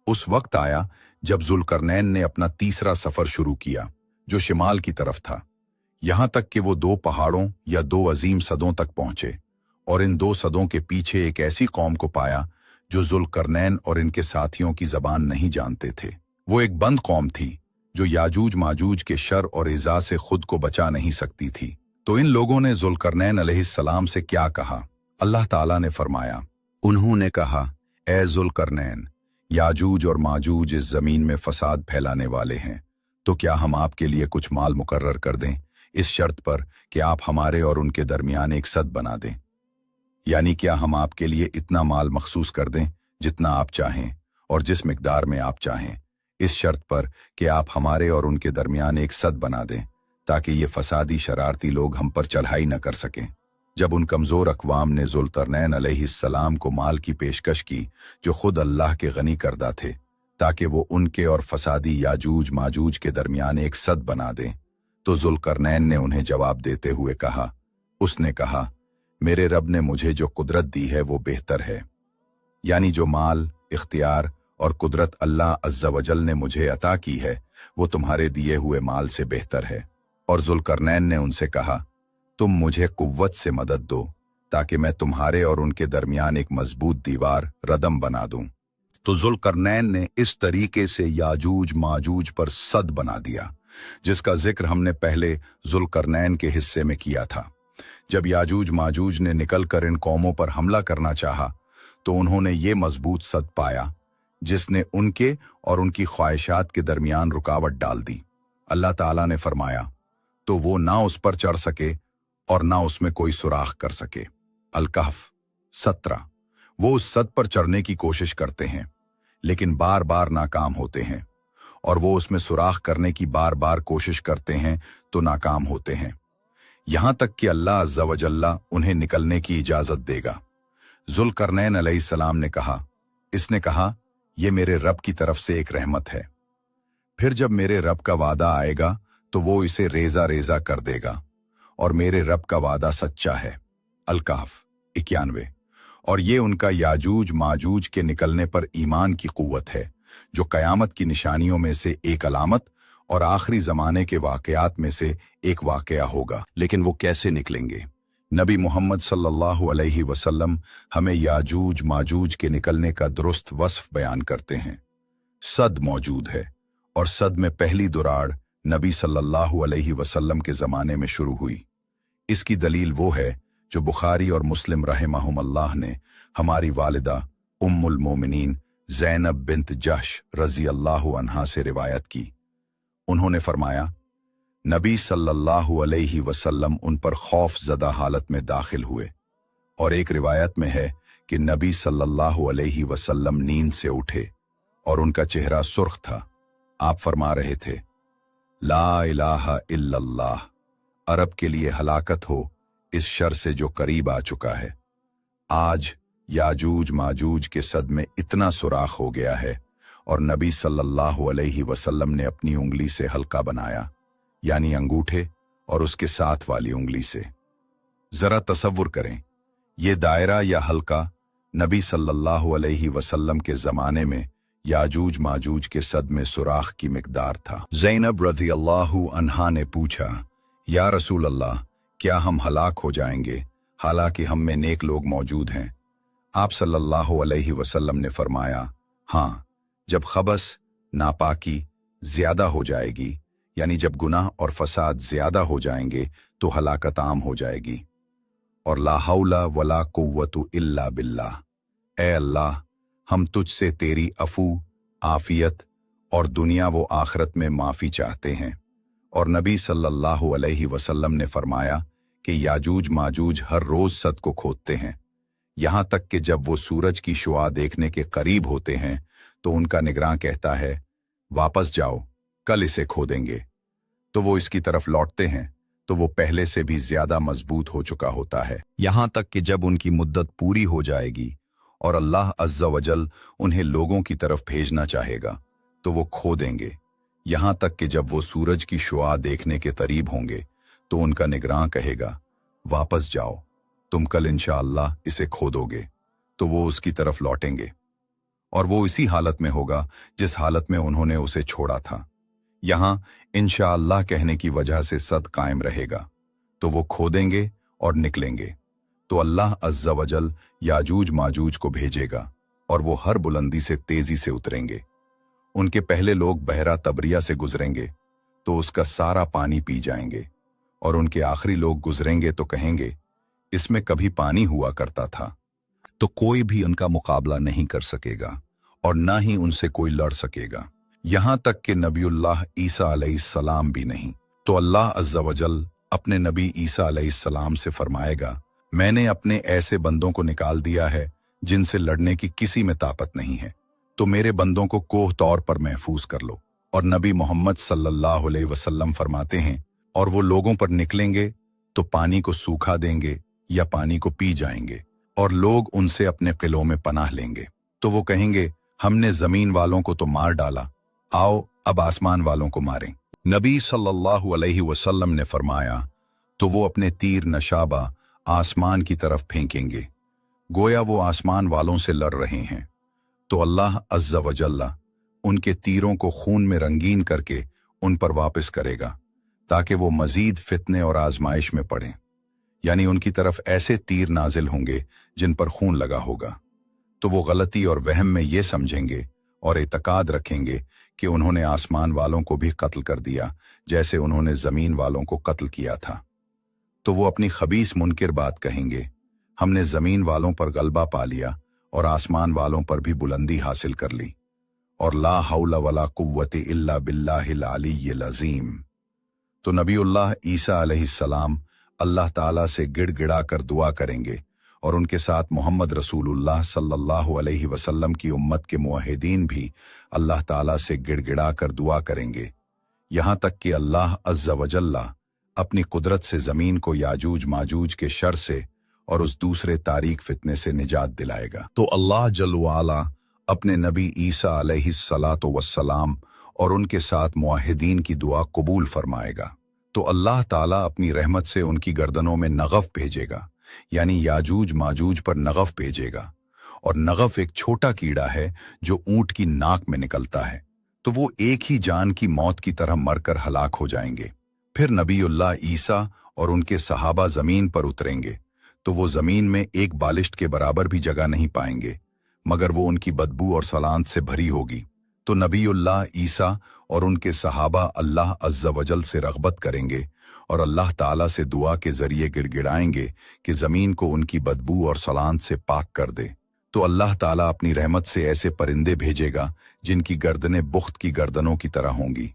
उस वक्त आया जब ज़ुल्करनैन ने अपना तीसरा सफर शुरू किया, जो शिमाल की तरफ था, यहां तक कि वो 2 पहाड़ों या 2 अजीम सदों तक पहुंचे, और इन 2 सदों के पीछे एक ऐसी कौम को पाया जो ज़ुल्करनैन और इनके साथियों की जबान नहीं जानते थे। वो एक बंद कौम थी जो याजूज माजूज के शर और इज़ा से खुद को बचा नहीं सकती थी। तो इन लोगों ने ज़ुल्करनैन अलैहिस्सलाम से क्या कहा? अल्लाह ताला ने फरमाया, उन्होंने कहा, ए ज़ुल्करनैन, याजूज और माजूज इस जमीन में फसाद फैलाने वाले हैं, तो क्या हम आपके लिए कुछ माल मुकर्रर कर दें, इस शर्त पर कि आप हमारे और उनके दरमियान एक सद बना दें। यानी क्या हम आपके लिए इतना माल मखसूस कर दें जितना आप चाहें और जिस मिकदार में आप चाहें, इस शर्त पर कि आप हमारे और उनके दरमियान एक सद बना दें, ताकि ये फसादी शरारती लोग हम पर चढ़ाई न कर सकें। जब उन कमज़ोर अक़वाम ने ज़ुल्करनैन अलैहिस्सलाम को माल की पेशकश की जो खुद अल्लाह के गनी करदा थे, ताकि वो उनके और फसादी याजूज माजूज के दरमियान एक सद बना दें, तो ज़ुल्करनैन ने उन्हें जवाब देते हुए कहा, उसने कहा, मेरे रब ने मुझे जो कुदरत दी है वो बेहतर है। यानी जो माल, इख्तियार और कुदरत अल्लाह अज़्ज़ा वजल ने मुझे अता की है, वो तुम्हारे दिए हुए माल से बेहतर है। और ज़ुल्करनैन ने उनसे कहा, तुम मुझे कुव्वत से मदद दो, ताकि मैं तुम्हारे और उनके दरमियान एक मजबूत दीवार रदम बना दूं। तो ज़ुल्करनैन ने इस तरीके से याजूज माजूज पर सद बना दिया, जिसका जिक्र हमने पहले ज़ुल्करनैन के हिस्से में किया था। जब याजूज माजूज ने निकलकर इन कौमों पर हमला करना चाहा, तो उन्होंने ये मजबूत सद पाया जिसने उनके और उनकी ख्वाहिशात के दरमियान रुकावट डाल दी। अल्लाह ताला ने फरमाया, तो वो ना उस पर चढ़ सके और ना उसमें कोई सुराख कर सके। अल-कहफ 17। वो उस सद पर चढ़ने की कोशिश करते हैं, लेकिन बार बार नाकाम होते हैं, और वो उसमें सुराख करने की बार बार कोशिश करते हैं तो नाकाम होते हैं, यहां तक कि अल्लाह अज़्ज़ा व जल्ला उन्हें निकलने की इजाजत देगा। ज़ुल्करनैन अलैहिस्सलाम ने कहा, इसने कहा, ये मेरे रब की तरफ से एक रहमत है। फिर जब मेरे रब का वादा आएगा तो वो इसे रेजा रेजा कर देगा, और मेरे रब का वादा सच्चा है। अल-कहफ 91। और ये उनका याजूज माजूज के निकलने पर ईमान की कुव्वत है, जो कयामत की निशानियों में से एक अलामत और आखिरी ज़माने के वाक़यात में से एक वाक़या होगा। लेकिन वो कैसे निकलेंगे? नबी मोहम्मद सल्लल्लाहु अलैहि वसल्लम हमें याजूज माजूज के निकलने का दुरुस्त वस्फ बयान करते हैं। सद मौजूद है, और सद में पहली दुराड़ नबी सल्लल्लाहु अलैहि वसल्लम के ज़माने में शुरू हुई। इसकी दलील वो है जो बुखारी और मुस्लिम रहमहुमुल्लाह ने हमारी वालिदा उम्मुल मोमिनीन ज़ैनब बिन्त जहश रज़ी अल्लाहु अन्हा से रिवायत की। उन्होंने फरमाया, नबी सल्लल्लाहु अलैहि वसल्लम उन पर खौफ ज़दा हालत में दाखिल हुए, और एक रिवायत में है कि नबी सल्लल्लाहु अलैहि वसल्लम नींद से उठे और उनका चेहरा सुर्ख था। आप फरमा रहे थे, ला इलाहा इल्लल्लाह, अरब के लिए हलाकत हो इस शर से जो करीब आ चुका है। आज याजूज माजूज के सद में इतना सुराख हो गया है और नबी सल्लल्लाहु अलैहि वसल्लम ने अपनी उंगली से हल्का बनाया, यानी अंगूठे और उसके साथ वाली उंगली से। जरा तसव्वुर करें, ये दायरा या हल्का नबी सल्लल्लाहु अलैहि वसल्लम के ज़माने में याजूज माजूज के सद में सुराख की मिकदार था। ज़ैनब रज़ी अल्लाहु अन्हा ने पूछा, या रसूल अल्लाह, क्या हम हलाक हो जाएंगे हालांकि हम में नेक लोग मौजूद हैं? आप सल्लल्लाहु अलैहि वसल्लम ने फरमाया, हाँ, जब खबस नापाकी ज्यादा हो जाएगी, यानी जब गुनाह और फसाद ज्यादा हो जाएंगे तो हलाकत आम हो जाएगी। और ला हौला वला कुव्वतु इल्ला बिल्लाह, ए अल्लाह, हम तुझसे तेरी अफू, आफियत और दुनिया व आखिरत में माफ़ी चाहते हैं। और नबी सल्लल्लाहु अलैहि वसल्लम ने फरमाया कि याजूज माजूज हर रोज़ सद को खोदते हैं, यहाँ तक कि जब वो सूरज की शुआ देखने के करीब होते हैं तो उनका निगरां कहता है, वापस जाओ, कल इसे खोदेंगे। तो वो इसकी तरफ लौटते हैं तो वो पहले से भी ज्यादा मजबूत हो चुका होता है, यहाँ तक कि जब उनकी मुद्दत पूरी हो जाएगी और अल्लाह अज़्ज़ा वजल उन्हें लोगों की तरफ भेजना चाहेगा तो वो खो देंगे, यहाँ तक कि जब वो सूरज की शुआ देखने के करीब होंगे तो उनका निगरां कहेगा, वापस जाओ, तुम कल इंशाअल्लाह इसे खोदोगे। तो वो उसकी तरफ लौटेंगे और वो इसी हालत में होगा जिस हालत में उन्होंने उसे छोड़ा था। यहाँ इंशाअल्लाह कहने की वजह से सद कायम रहेगा। तो वो खोदेंगे और निकलेंगे तो अल्लाह अज़्ज़ा वजल याजूज माजूज को भेजेगा और वो हर बुलंदी से तेजी से उतरेंगे। उनके पहले लोग बहरा तबरिया से गुजरेंगे तो उसका सारा पानी पी जाएंगे, और उनके आखिरी लोग गुजरेंगे तो कहेंगे, इसमें कभी पानी हुआ करता था। तो कोई भी उनका मुकाबला नहीं कर सकेगा और ना ही उनसे कोई लड़ सकेगा, यहाँ तक कि नबीउल्लाह ईसा अलैहिस्सलाम भी नहीं। तो अल्लाह अज़्ज़ा वजल अपने नबी ईसा अलैहिस्सलाम से फरमाएगा, मैंने अपने ऐसे बंदों को निकाल दिया है जिनसे लड़ने की किसी में ताकत नहीं है, तो मेरे बंदों को कोह तौर पर महफूज कर लो। और नबी मोहम्मद सल्लल्लाहु अलैहि वसल्लम फरमाते हैं, और वो लोगों पर निकलेंगे तो पानी को सूखा देंगे या पानी को पी जाएंगे, और लोग उनसे अपने किलों में पनाह लेंगे। तो वो कहेंगे, हमने जमीन वालों को तो मार डाला, आओ अब आसमान वालों को मारें। नबी सल्लल्लाहु अलैहि वसल्लम ने फरमाया, तो वो अपने तीर नशाबा आसमान की तरफ फेंकेंगे, गोया वो आसमान वालों से लड़ रहे हैं। तो अल्लाह अज़्ज़ा वजल्ला उनके तीरों को खून में रंगीन करके उन पर वापस करेगा ताकि वो मजीद फितने और आजमाइश में पड़ें, यानी उनकी तरफ ऐसे तीर नाजिल होंगे जिन पर खून लगा होगा। तो वो गलती और वहम में ये समझेंगे और एतकाद रखेंगे कि उन्होंने आसमान वालों को भी कत्ल कर दिया जैसे उन्होंने ज़मीन वालों को कत्ल किया था। तो वो अपनी खबीस मुनकिर बात कहेंगे, हमने ज़मीन वालों पर गलबा पा लिया और आसमान वालों पर भी बुलंदी हासिल कर ली। और ला हौला वला कुव्वते इल्ला बिल्लाहिल अलीय्यिल अज़ीम। तो नबीउल्लाह ईसा अलैहिस्सलाम अल्लाह ताला से गिड़गिड़ा कर दुआ करेंगे और उनके साथ मोहम्मद रसूलुल्लाह सल्लल्लाहु अलैहि वसल्लम की उम्मत के मुआहिदीन भी अल्लाह ताला से गिड़गिड़ा कर दुआ करेंगे, यहाँ तक कि अल्लाह अज़्ज़ा वजल्ला अपनी कुदरत से ज़मीन को याजूज माजूज के शर से और उस दूसरे तारीक फितने से निजात दिलाएगा। तो अल्लाह जल वाला अपने नबी ईसा अलैहिस्सलातो वस्सलाम और उनके साथ मुआहिदीन की दुआ कबूल फरमाएगा। तो अल्लाह ताला अपनी रहमत से उनकी गर्दनों में नगफ भेजेगा, यानी याजूज माजूज पर नगफ भेजेगा। और नगफ एक छोटा कीड़ा है जो ऊंट की नाक में निकलता है। तो वो एक ही जान की मौत की तरह मरकर हलाक हो जाएंगे। फिर नबीउल्लाह ईसा और उनके सहाबा जमीन पर उतरेंगे तो वो जमीन में एक बालिश्त के बराबर भी जगह नहीं पाएंगे, मगर वो उनकी बदबू और सलांत से भरी होगी। तो नबीउल्लाह ईसा और उनके सहाबा अल्लाह अज़्ज़ा वजल से रग़बत करेंगे और अल्लाह ताला से दुआ के जरिए गिड़गिड़ाएंगे कि ज़मीन को उनकी बदबू और सलांत से पाक कर दे। तो अल्लाह ताला अपनी रहमत से ऐसे परिंदे भेजेगा जिनकी गर्दनें बुख्त की गर्दनों की तरह होंगी,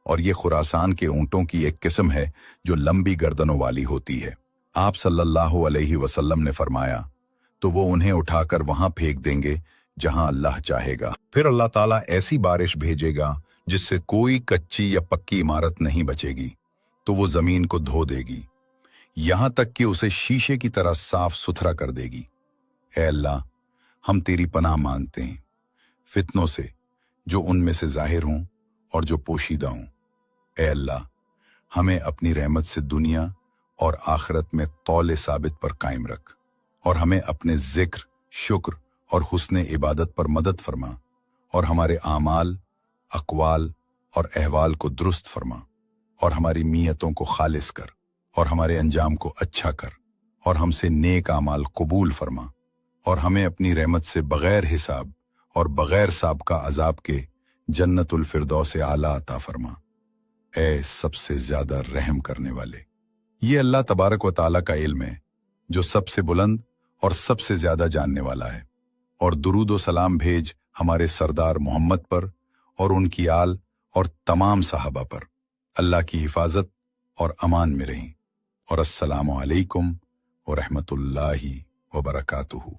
और ये खुरासान के ऊँटों की एक किस्म है जो लंबी गर्दनों वाली होती है। आप सल्लल्लाहु अलैहि वसल्लम ने फरमाया, तो वो उन्हें उठाकर वहां फेंक देंगे जहां अल्लाह चाहेगा। फिर अल्लाह ताला ऐसी बारिश भेजेगा जिससे कोई कच्ची या पक्की इमारत नहीं बचेगी, तो वो जमीन को धो देगी, यहां तक कि उसे शीशे की तरह साफ सुथरा कर देगी। ऐ अल्लाह, हम तेरी पनाह मांगते हैं फितनों से, जो उनमें से जाहिर हों और जो पोशीदा हों। ऐ अल्लाह, हमें अपनी रहमत से दुनिया और आखिरत में तौले साबित पर कायम रख, और हमें अपने जिक्र, शुक्र और हुस्ने इबादत पर मदद फरमा, और हमारे आमाल, अक़वाल और अहवाल को दुरुस्त फरमा, और हमारी नीयतों को खालिस कर, और हमारे अंजाम को अच्छा कर, और हमसे नेक आमाल कबूल फरमा, और हमें अपनी रहमत से बगैर हिसाब और बगैर साबका अजाब के जन्नतुल फिरदौस आला अता फरमा। ऐ सबसे ज्यादा रहम करने वाले। ये अल्लाह तबारक व तआला का इल्म है, जो सबसे बुलंद और सबसे ज्यादा जानने वाला है। और दुरूद व सलाम भेज हमारे सरदार मोहम्मद पर और उनकी आल और तमाम सहाबा पर। अल्लाह की हिफाजत और अमान में रहें। और अस्सलामु अलैकुम व रहमतुल्लाहि व बरकातुहू।